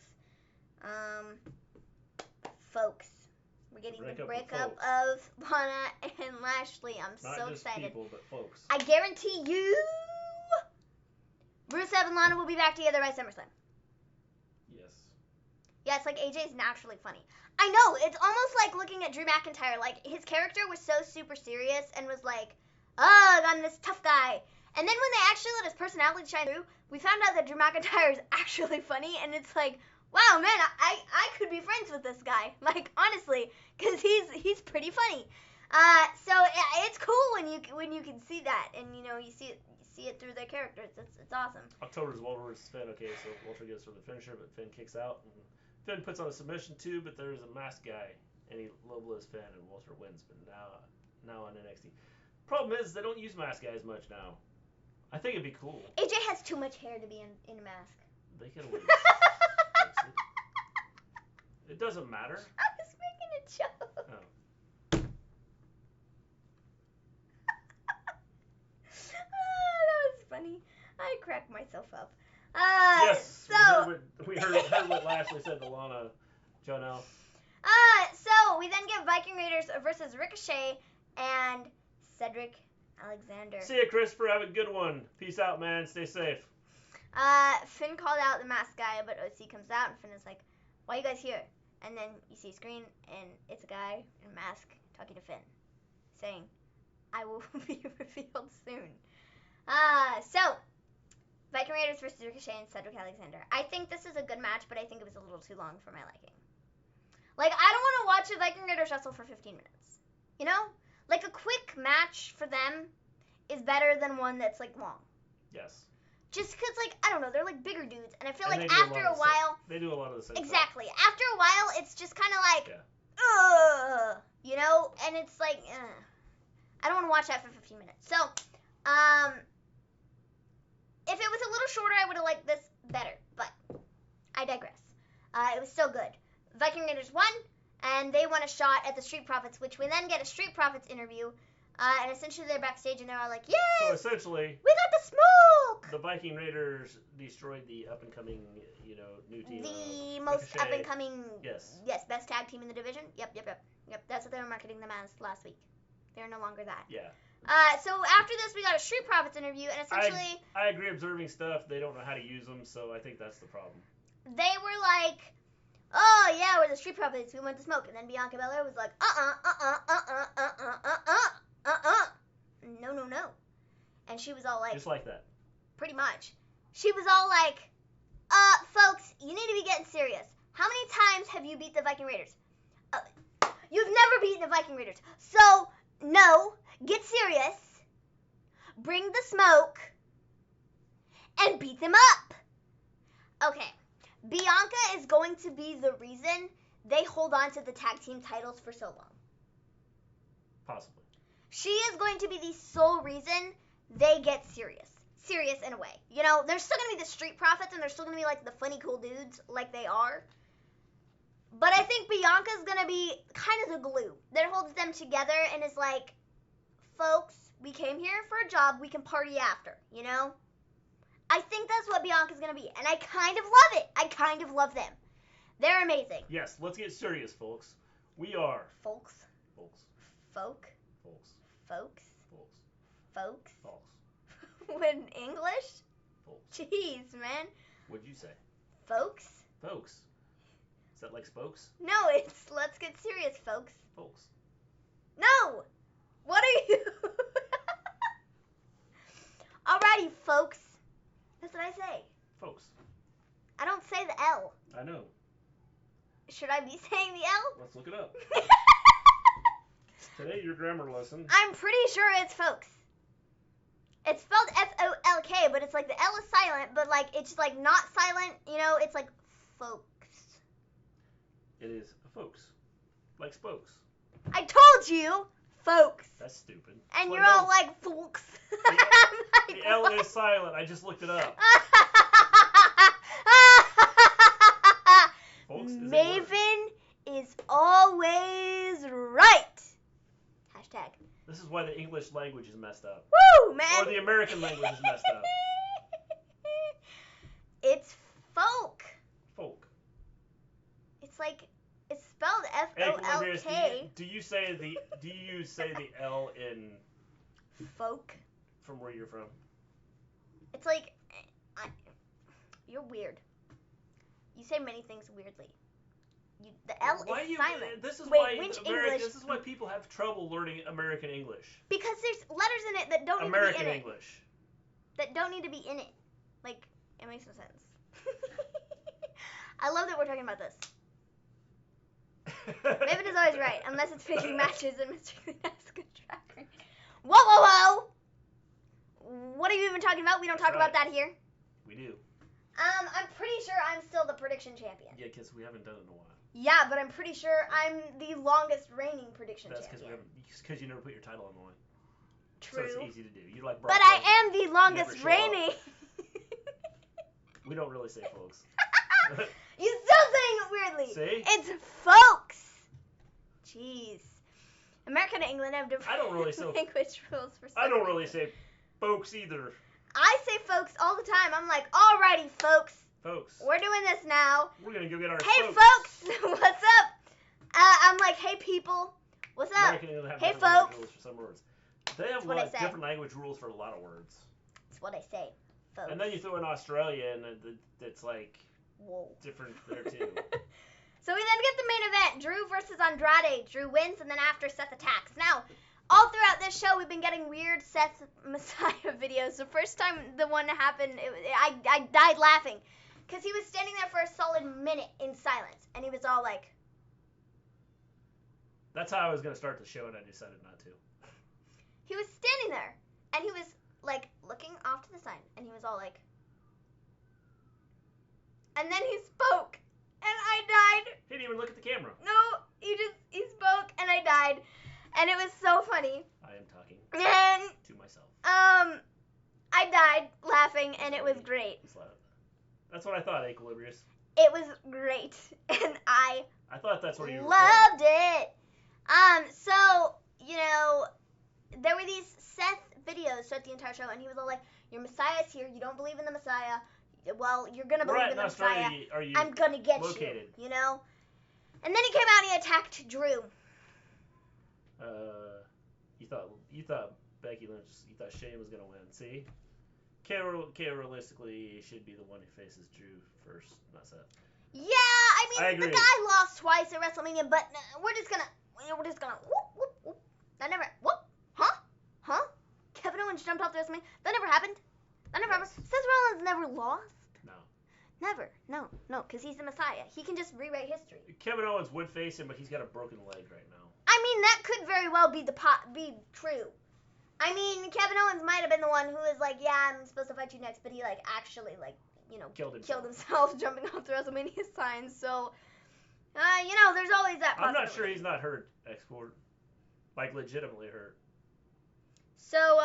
folks. We're getting the breakup of Lana and Lashley. I'm so excited. Not just people, but folks. I guarantee you, Rusev and Lana will be back together by SummerSlam. Yes. Yeah, it's like AJ's naturally funny. I know, it's almost like looking at Drew McIntyre. Like, his character was so super serious and was like, ugh, I'm this tough guy. And then when they actually let his personality shine through, we found out that Drew McIntyre is actually funny, and it's like, wow, man, I could be friends with this guy. Like, honestly, because he's pretty funny. So it's cool when you can see that, and you know you see it through their characters. It's awesome. October's Walter versus Finn. Okay, so Walter gets for the finisher, but Finn kicks out. And Finn puts on a submission too, but there's a masked guy, and he low blows Finn, and Walter wins. But now on NXT, problem is they don't use masked guys much now. I think it'd be cool. AJ has too much hair to be in a mask. They could always fix it. It doesn't matter. I was making a joke. Oh. That was funny. I cracked myself up. Yes, so we heard what Lashley said to Lana, Jonelle. So we then get Viking Raiders versus Ricochet and Cedric Alexander. See ya, Christopher. Have a good one. Peace out, man. Stay safe. Finn called out the masked guy, but OC comes out, and Finn is like, why are you guys here? And then you see a screen, and it's a guy in a mask talking to Finn, saying, I will be revealed soon. So, Viking Raiders versus Ricochet and Cedric Alexander. I think this is a good match, but I think it was a little too long for my liking. Like, I don't want to watch a Viking Raiders wrestle for 15 minutes. You know? Like, a quick match for them is better than one that's, like, long. Yes. Just because, like, I don't know, they're, like, bigger dudes. And I feel and like after a while... They do a lot of the same Exactly. stuff. After a while, it's just kind of like, you know? And it's like, I don't want to watch that for 15 minutes. So, if it was a little shorter, I would have liked this better. But I digress. It was still good. Viking Raiders won, and they won a shot at the Street Profits, which we then get a Street Profits interview. And essentially they're backstage, and they're all like, yay! So essentially... We got the smoke! The Viking Raiders destroyed the up-and-coming, you know, new team. The most Ricochet. up-and-coming... Yes. Yes, best tag team in the division. Yep. That's what they were marketing them as last week. They're no longer that. Yeah. So after this, we got a Street Profits interview, and essentially... I agree observing stuff. They don't know how to use them, so I think that's the problem. They were like, oh, yeah, we're the Street Profits. We want the smoke. And then Bianca Belair was like, no. And she was all like... Just like that. Pretty much. She was all like, folks, you need to be getting serious. How many times have you beat the Viking Raiders? You've never beaten the Viking Raiders. So, no, get serious, bring the smoke, and beat them up. Okay, Bianca is going to be the reason they hold on to the tag team titles for so long. Possibly. She is going to be the sole reason they get serious. Serious in a way. You know, there's still going to be the Street Profits, and there's still going to be, like, the funny, cool dudes like they are. But I think Bianca's going to be kind of the glue that holds them together and is like, folks, we came here for a job, we can party after, you know? I think that's what Bianca's going to be, and I kind of love it. I kind of love them. They're amazing. Yes, let's get serious, folks. We are... Folks? Folks. Folk? Folks. Folks? False. Folks? False. With English? False. Jeez, man. What'd you say? Folks? Folks. Is that like spokes? No, it's let's get serious, folks. Folks. No! What are you? Alrighty, folks. That's what I say. Folks. I don't say the L. I know. Should I be saying the L? Let's look it up. Today, your grammar lesson. I'm pretty sure it's folks. It's spelled F-O-L-K, but it's like the L is silent, but like it's like not silent, you know, it's like folks. It is folks. Like spokes. I told you, folks. That's stupid. And Well, you're all like, folks. The L is silent. I just looked it up. Folks is a word. Maven is always right. Hashtag. This is why the English language is messed up. Woo, man. Or the American language is messed up. It's folk. Folk. It's like it's spelled Hey, Qualifiers, F-O-L-K. do you say the L in Folk. from where you're from? It's like you're weird. You say many things weirdly. The L Why is you, silent. This is Wait, why which American, English? This is why people have trouble learning American English. Because there's letters in it that don't American need to be in English. it. That don't need to be in it. Like, it makes no sense. I love that we're talking about this. Maven is always right, unless it's picking matches and Mr. Gleen has a good track record. Whoa, whoa, whoa! What are you even talking about? We don't talk about that here. We do. I'm pretty sure I'm still the prediction champion. Yeah, because we haven't done it in a while. Yeah, but I'm pretty sure I'm the longest reigning prediction That's champion. because you never put your title on the line. True. So it's easy to do. You like. But I am the longest show reigning. We don't really say folks. You're still saying it weirdly. See? It's folks. Jeez. America and England have different I don't really say. language rules for some I don't really reason. say folks either. I say folks all the time. I'm like, alrighty, folks. Folks. We're doing this now. We're gonna go get our. Hey, folks. what's up? I'm like, hey, people. What's up? American England have Hey, different language folks. rules for some words. They have That's what I say. different language rules for a lot of words. That's what I say, folks. And then you throw in Australia, and it's like Whoa. different there too. So we then get the main event, Drew versus Andrade. Drew wins, and then after Seth attacks. Now, all throughout this show, we've been getting weird Seth Messiah videos. The first time the one happened, I died laughing. Because he was standing there for a solid minute in silence, and he was all like... That's how I was going to start the show, and I decided not to. He was standing there, and he was, like, looking off to the side, and he was all like... And then he spoke, and I died. He didn't even look at the camera. No, he spoke, and I died. And it was so funny. I am talking And, to myself. I died laughing, and it was great. That's what I thought, Equilibrius. It was great, and I thought that's what you were loved it. So, you know, there were these Seth videos throughout the entire show, and he was all like, your Messiah's here, you don't believe in the Messiah, well, you're gonna believe in the Messiah, I'm gonna get located? you know? And then he came out and he attacked Drew. You thought Becky Lynch, you thought Shayna was gonna win, see? Kay realistically should be the one who faces Drew first, not Seth. Yeah, I mean, the agree. guy lost twice at WrestleMania, but we're just gonna whoop, whoop, whoop. That never, whoop, huh? Kevin Owens jumped off the WrestleMania. That never happened. That never happened. Seth Rollins never lost. No. Never. No, because he's the Messiah. He can just rewrite history. Kevin Owens would face him, but he's got a broken leg right now. I mean, that could very well be be true. I mean, Kevin Owens might have been the one who was like, yeah, I'm supposed to fight you next, but he like actually like, you know, Killed himself jumping off the WrestleMania sign. So, you know, there's always that possibility. I'm not sure he's not hurt, Export. Like legitimately hurt. So,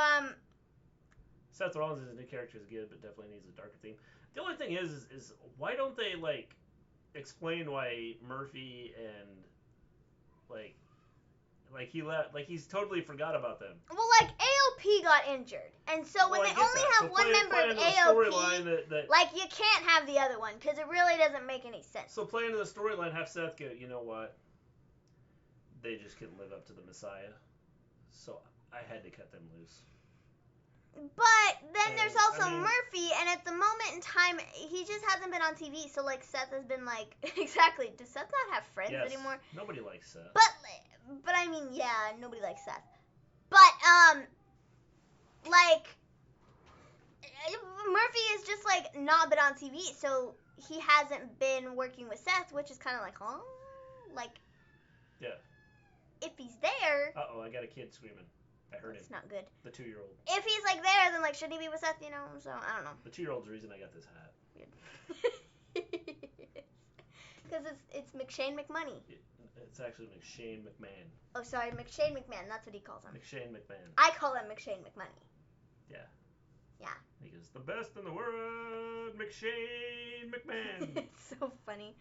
Seth Rollins' new character is good, but definitely needs a darker theme. The only thing is why don't they like explain why Murphy and like he left, like he's totally forgot about them. well, like AOP got injured, and so when Well, I they get only that. have So one play member of into the AOP, storyline that like you can't have the other one because it really doesn't make any sense. so play into the storyline, have Seth go, you know what? They just couldn't live up to the Messiah. So I had to cut them loose. But then And, there's also I mean- Murphy, and at the moment in time, he just hasn't been on TV. So like Seth has been like, exactly. Does Seth not have friends Yes. anymore? Nobody likes Seth. But I mean, yeah, nobody likes Seth. But like Murphy is just like not been on TV, so he hasn't been working with Seth, which is kind of like, huh? Like, Yeah. if he's there, Uh-oh, I got a kid screaming. I heard it's him. not good. The 2-year-old. If he's like there, then like should he be with Seth? You know? So I don't know. The 2-year-old's the reason I got this hat. Because it's McShane McMoney. It's actually McShane McMahon. Oh, sorry, McShane McMahon. That's what he calls him. McShane McMahon. I call him McShane McMoney. Yeah. Yeah. He goes, the best in the world, McShane McMahon. It's so funny.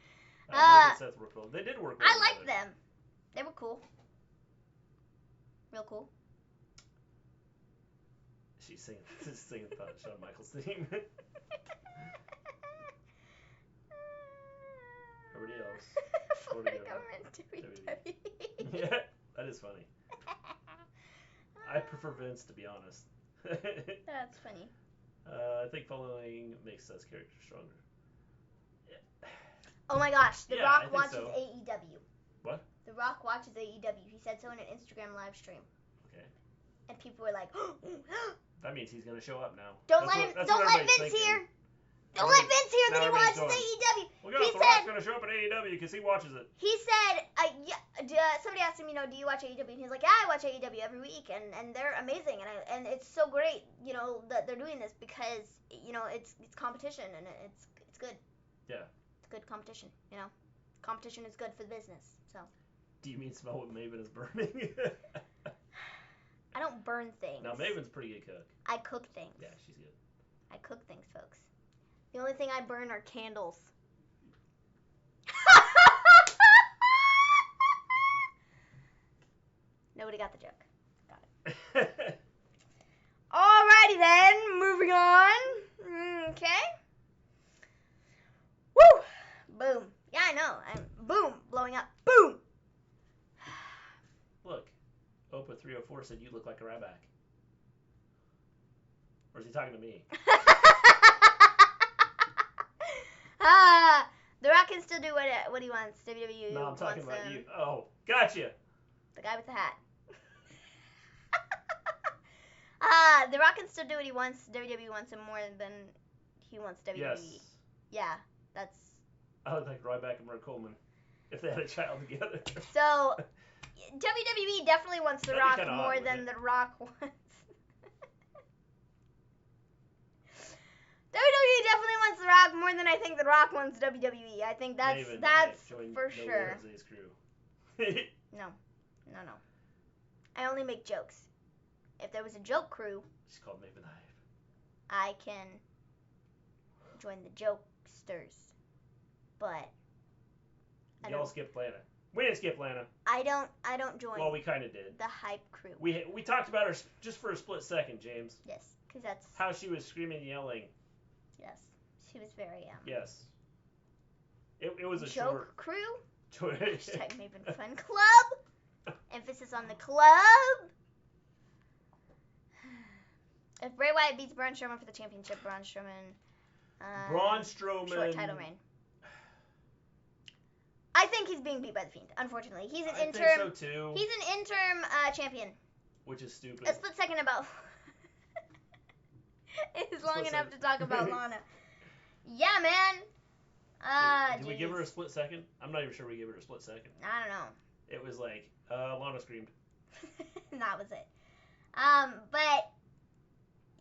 Murphy and Seth worked well. They did work well I liked together. them. They were cool. Real cool. She's singing Shawn Michaels theme. Everybody else. Florida government WWE. Yeah, that is funny. I prefer Vince, to be honest. That's funny. I think following makes Seth's character stronger. Oh my gosh, The Yeah, I Rock think watches so. AEW. What? The Rock watches AEW. He said so in an Instagram live stream. Okay. And people were like, That means he's gonna show up now. don't That's let what- him, that's don't what let everybody's Vince thinking. here. Don't let Vince here that he everybody's watches going, AEW. Well, yeah, He The Rock's said, gonna show up at AEW because he watches it. he said, somebody asked him, do you watch AEW? And he's like, yeah, I watch AEW every week, and they're amazing, and it's so great, that they're doing this because, it's competition, and it's good. Yeah. It's good competition, Competition is good for the business, so. Do you mean smell what Maven is burning? I don't burn things. Now, Maven's a pretty good cook. I cook things. Yeah, she's good. I cook things, folks. The only thing I burn are candles. Nobody got the joke. Got it. Alrighty then, moving on. Okay. Woo! Boom. Yeah, I know. Boom, blowing up. Boom! Look, Opa 304 said you look like a Ryback. Or is he talking to me? The Rock can still do what he wants. WWE No, I'm talking wants about him. you. Oh, gotcha. The guy with the hat. The Rock can still do what he wants. WWE wants him more than he wants WWE. Yes. Yeah, that's... I would like Ryback and Mark Coleman if they had a child together. So, WWE definitely wants The That'd be Rock kinda hot, more wouldn't than it? The Rock wants. WWE definitely wants The Rock more than I think The Rock wants WWE. I think that's Maven, join for No sure. Jose's crew. No. I only make jokes. If there was a joke crew, She's called Maven the Hive. I can join the jokesters. But I Y'all don't, skipped Lana. We didn't skip Lana. I don't join Well, we kind of did. the hype crew. We talked about her just for a split second, James. Yes, because that's How she was screaming and yelling. yes. She was very Yes. It was a joke crew. short. Hashtag Maven Fun Club. Emphasis on the club. If Bray Wyatt beats Braun Strowman for the championship, Braun Strowman. Braun Strowman. Short title reign. I think he's being beat by the Fiend. Unfortunately, he's an I interim. think so too. He's an interim champion. Which is stupid. A split second about. It's long Split enough second. to talk about Lana. Yeah, man. Did we give her a split second? I'm not even sure we gave her a split second. I don't know. It was like, Lana screamed. That was it. But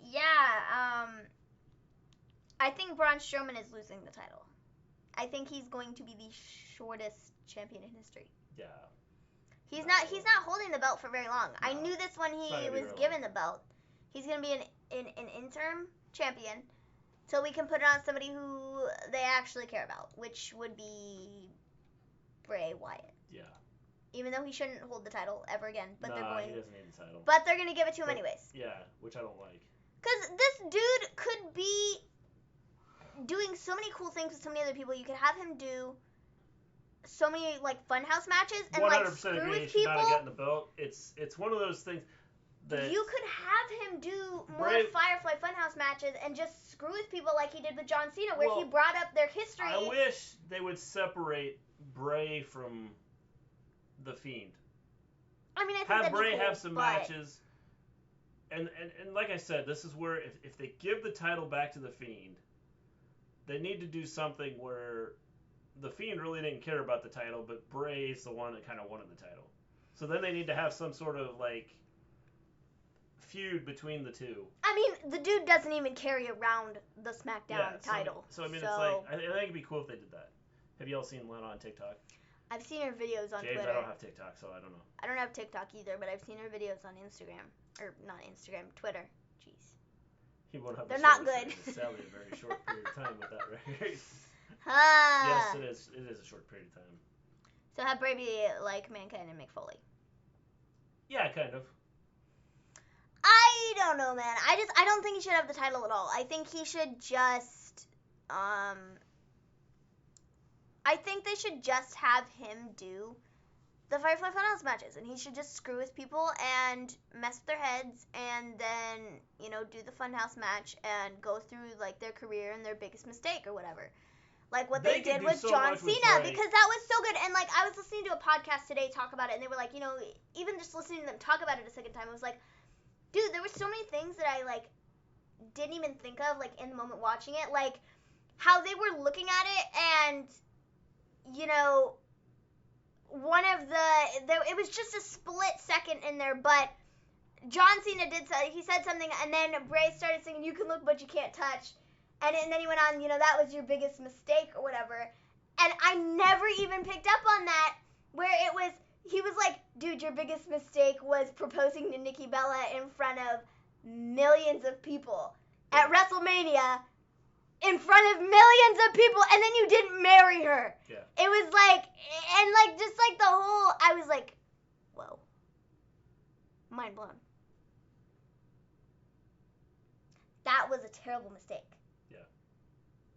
yeah, I think Braun Strowman is losing the title. I think he's going to be the shortest champion in history. Yeah. He's No. not holding the belt for very long. I No. knew this when It's he not gonna be was very given the belt. He's going to be an interim champion till we can put it on somebody who they actually care about, which would be Bray Wyatt. Yeah. Even though he shouldn't hold the title ever again, but nah, they're going he doesn't need the title. but they're going to give it to him But- anyways. Yeah, which I don't like. Cuz this dude could be doing so many cool things with so many other people. You could have him do so many like funhouse matches and like 100% screw agree. He with should not have people. gotten the belt. It's one of those things. You could have him do more Firefly Funhouse matches and just screw with people like he did with John Cena, where he brought up their history. I wish they would separate Bray from The Fiend. I mean, I think have that'd Bray be cool, have some matches. And like I said, this is where if they give the title back to The Fiend, they need to do something where The Fiend really didn't care about the title, but Bray's the one that kind of wanted the title. So then they need to have some sort of, like, feud between the two. I mean, the dude doesn't even carry around the SmackDown title. So I mean, it's like, I think it'd be cool if they did that. Have you all seen Lana on TikTok? I've seen her videos on James, Twitter. I don't have TikTok, so I don't know. I don't have TikTok either, but I've seen her videos on Instagram. Or, not Instagram, Twitter. Jeez. He won't have They're not good. Sadly, a very short period of time with that record. Ah. Yes, it is. It is a short period of time. So have Bray be like Mankind and Mick Foley. Yeah, kind of. I don't know, man. I don't think he should have the title at all. I think he should just I think they should just have him do the Firefly Funhouse matches, and he should just screw with people and mess with their heads, and then, you know, do the Funhouse match and go through, like, their career and their biggest mistake or whatever. Like what they did with John Cena, because that was so good. And, like, I was listening to a podcast today talk about it, and they were like, you know, even just listening to them talk about it a second time, it was like, dude, there were so many things that I, like, didn't even think of, like, in the moment watching it. Like, how they were looking at it, and, you know, one of it was just a split second in there, but John Cena he said something, and then Bray started singing, "You can look, but you can't touch." And then he went on, you know, that was your biggest mistake or whatever. And I never even picked up on that, where he was like, dude, your biggest mistake was proposing to Nikki Bella in front of millions of people at WrestleMania, in front of millions of people, and then you didn't marry her. Yeah. It was like, and like, just like the whole, I was like, whoa. Mind blown. That was a terrible mistake. Yeah.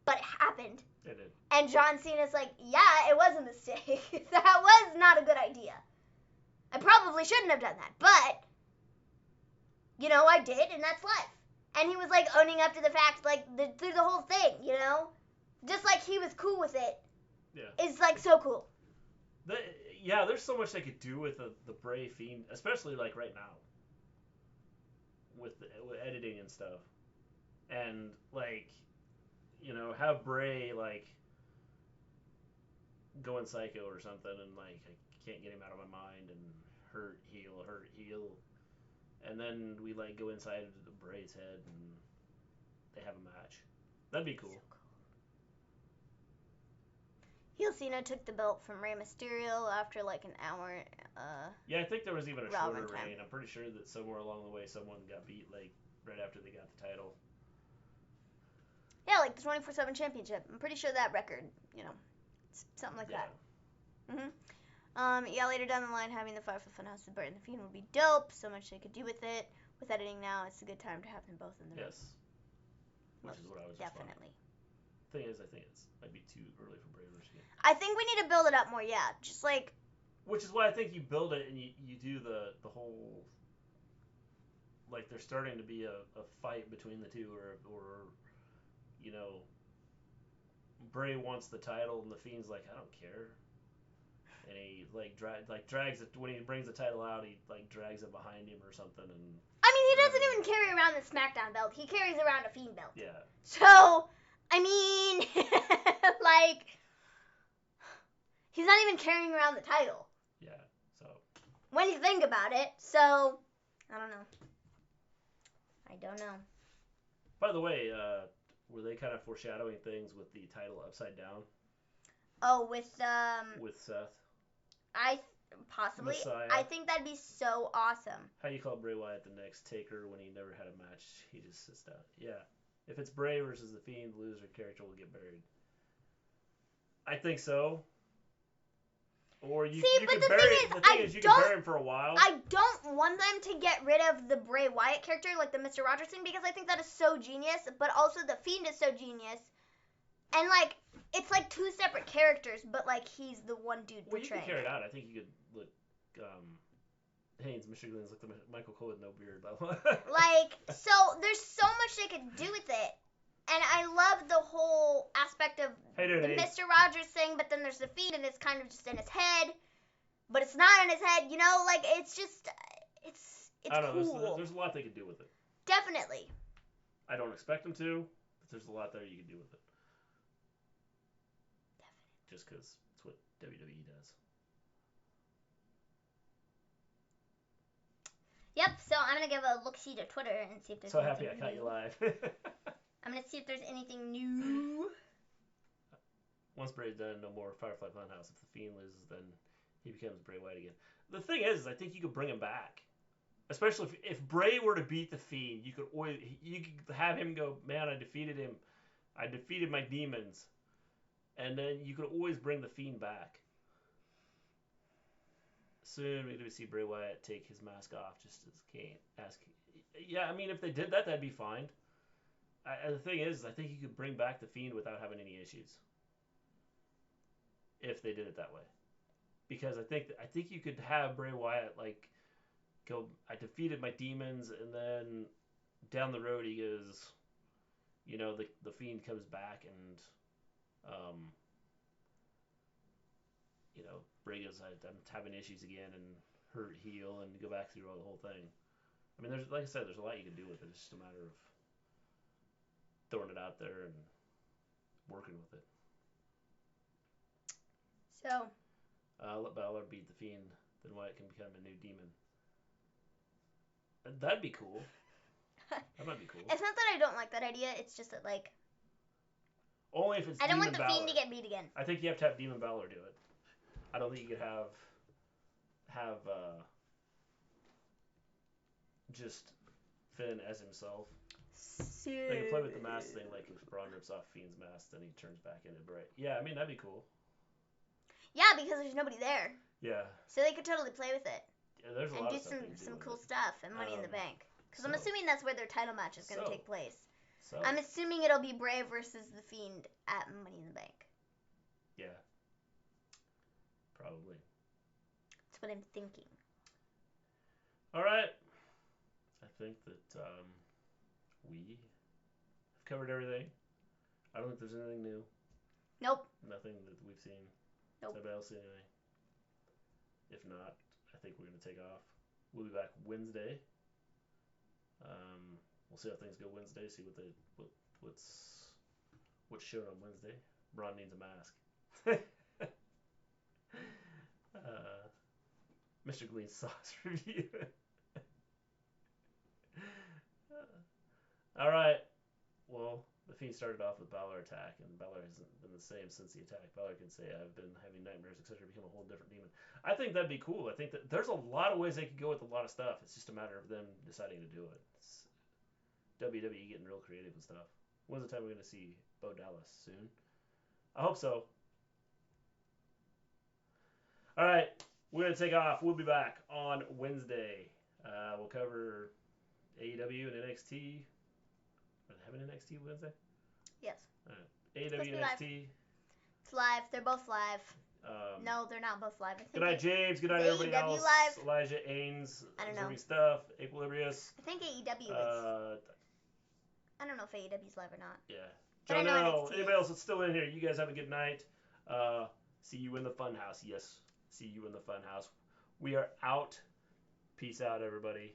But it happened. It did. And John Cena's like, yeah, it was a mistake. That was not a good idea. I probably shouldn't have done that, but, you know, I did, and that's life. And he was, like, owning up to the fact, like, through the whole thing, you know? Just like he was cool with it. Yeah. It's, like, so cool. Yeah, there's so much they could do with the Bray Fiend, especially, like, right now. With editing and stuff. And, like, you know, have Bray, like, going psycho or something, and, like, I can't get him out of my mind, and hurt, heal. And then we, like, go inside the Bray's head, and they have a match. That'd be cool. Heel Cena took the belt from Rey Mysterio after, like, an hour. Yeah, I think there was even a shorter Robin time. reign. I'm pretty sure that somewhere along the way someone got beat, like, right after they got the title. Yeah, like the 24/7 championship. I'm pretty sure that record, you know, something like that. Yeah, later down the line, having the Firefly Funhouse with Bray and the Fiend would be dope. So much they could do with it. With editing now, it's a good time to have them both in the ring. Yes. Which is what I was Definitely. Thing is, I think it might be too early for Bray versus Fiend. I think we need to build it up more, yeah. Just like... Which is why I think you build it and you do the whole... Like, there's starting to be a fight between the two, or you know, Bray wants the title and the Fiend's like, I don't care. And he, like, drags it, when he brings the title out, he, like, drags it behind him or something. And I mean, he doesn't even carry around the SmackDown belt. He carries around a Fiend belt. Yeah. So, I mean, like, he's not even carrying around the title. Yeah, so. When you think about it. So, I don't know. By the way, were they kind of foreshadowing things with the title upside down? Oh, with Seth? Possibly. Messiah. I think that'd be so awesome. How do you call Bray Wyatt the next Taker when he never had a match? He just sits down. Yeah. If it's Bray versus the Fiend, the loser character will get buried. I think so. Or you can bury him. The thing is, you can bury him for a while. I don't want them to get rid of the Bray Wyatt character, like the Mr. Rogers thing, because I think that is so genius, but also the Fiend is so genius. And, like, it's like two separate characters, but, like, he's the one dude portraying. Well, you can carry it out. I think you could, Haynes, Mr. Glenn's looked at Michael Cole with no beard, by the way. Like, so there's so much they could do with it. And I love the whole aspect of Hey, dude, the Mr. Rogers thing, but then there's the Fiend, and it's kind of just in his head. But it's not in his head, you know? Like, it's just, it's I don't know. cool. There's a lot they could do with it. Definitely. I don't expect them to, but there's a lot there you can do with it. Definitely. Just because it's what WWE does. Yep, so I'm going to give a look-see to Twitter and see if there's So anything happy I caught you new. live. I'm going to see if there's anything new. Once Bray's done, no more Firefly Funhouse. If the Fiend loses, then he becomes Bray Wyatt again. The thing is, I think you could bring him back. Especially if Bray were to beat the Fiend, you could have him go, man, I defeated him. I defeated my demons. And then you could always bring the Fiend back. Soon we're going to see Bray Wyatt take his mask off just as Kane. Yeah, I mean, if they did that, that'd be fine. The thing is, I think you could bring back the Fiend without having any issues. If they did it that way. Because I think you could have Bray Wyatt, like, go, I defeated my demons, and then down the road he goes, you know, the Fiend comes back and, you know, Bray goes, I'm having issues again, and hurt, heal, and go back through the whole thing. I mean, there's, like I said, there's a lot you can do with it. It's just a matter of throwing it out there and working with it. So. Let Baszler beat the Fiend, then Wyatt can become a new demon. That'd be cool. That might be cool. It's not that I don't like that idea. It's just that, like, only if it's I don't Demon want the Baszler. Fiend to get beat again. I think you have to have Demon Baszler do it. I don't think you could have just Finn as himself. They can play with the mask thing, like if Braun rips off Fiend's mask, then he turns back into Bray. Yeah, I mean, that'd be cool. Yeah, because there's nobody there. Yeah. So they could totally play with it. Yeah, there's a and lot do of stuff some with cool it. stuff and Money in the Bank. Because I'm so- assuming that's where their title match is going to take place. So, I'm assuming it'll be Bray versus the Fiend at Money in the Bank. yeah. Probably. That's what I'm thinking. All right. I think that we have covered everything. I don't think there's anything new. Nope. Nothing that we've seen. Nope. Anybody else see anything? If not, I think we're going to take off. We'll be back Wednesday. We'll see how things go Wednesday. See what's shown on Wednesday. Braun needs a mask. Mr. Gleen's sauce review. All right. Well, the Fiend started off with Baszler attack, and Baszler hasn't been the same since the attack. Baszler can say, I've been having nightmares, etc., become a whole different demon. I think that'd be cool. I think that there's a lot of ways they could go with a lot of stuff. It's just a matter of them deciding to do it. It's WWE getting real creative and stuff. When's the time we're going to see Bo Dallas? Soon? I hope so. All right. We're going to take off. We'll be back on Wednesday. We'll cover AEW and NXT. Are they having NXT Wednesday? Yes. All right. AEW and NXT. It's live. They're both live. No, they're not both live. I think Good night, James. Good night, everybody AEW else. live. Elijah Ains. I don't know. Observing Stuff. Equilibrius. I think AEW is. I don't know if AEW's live or not. Yeah. But I know NXT Anybody else that's still in here, you guys have a good night. See you in the funhouse. Yes. See you in the funhouse. We are out. Peace out, everybody.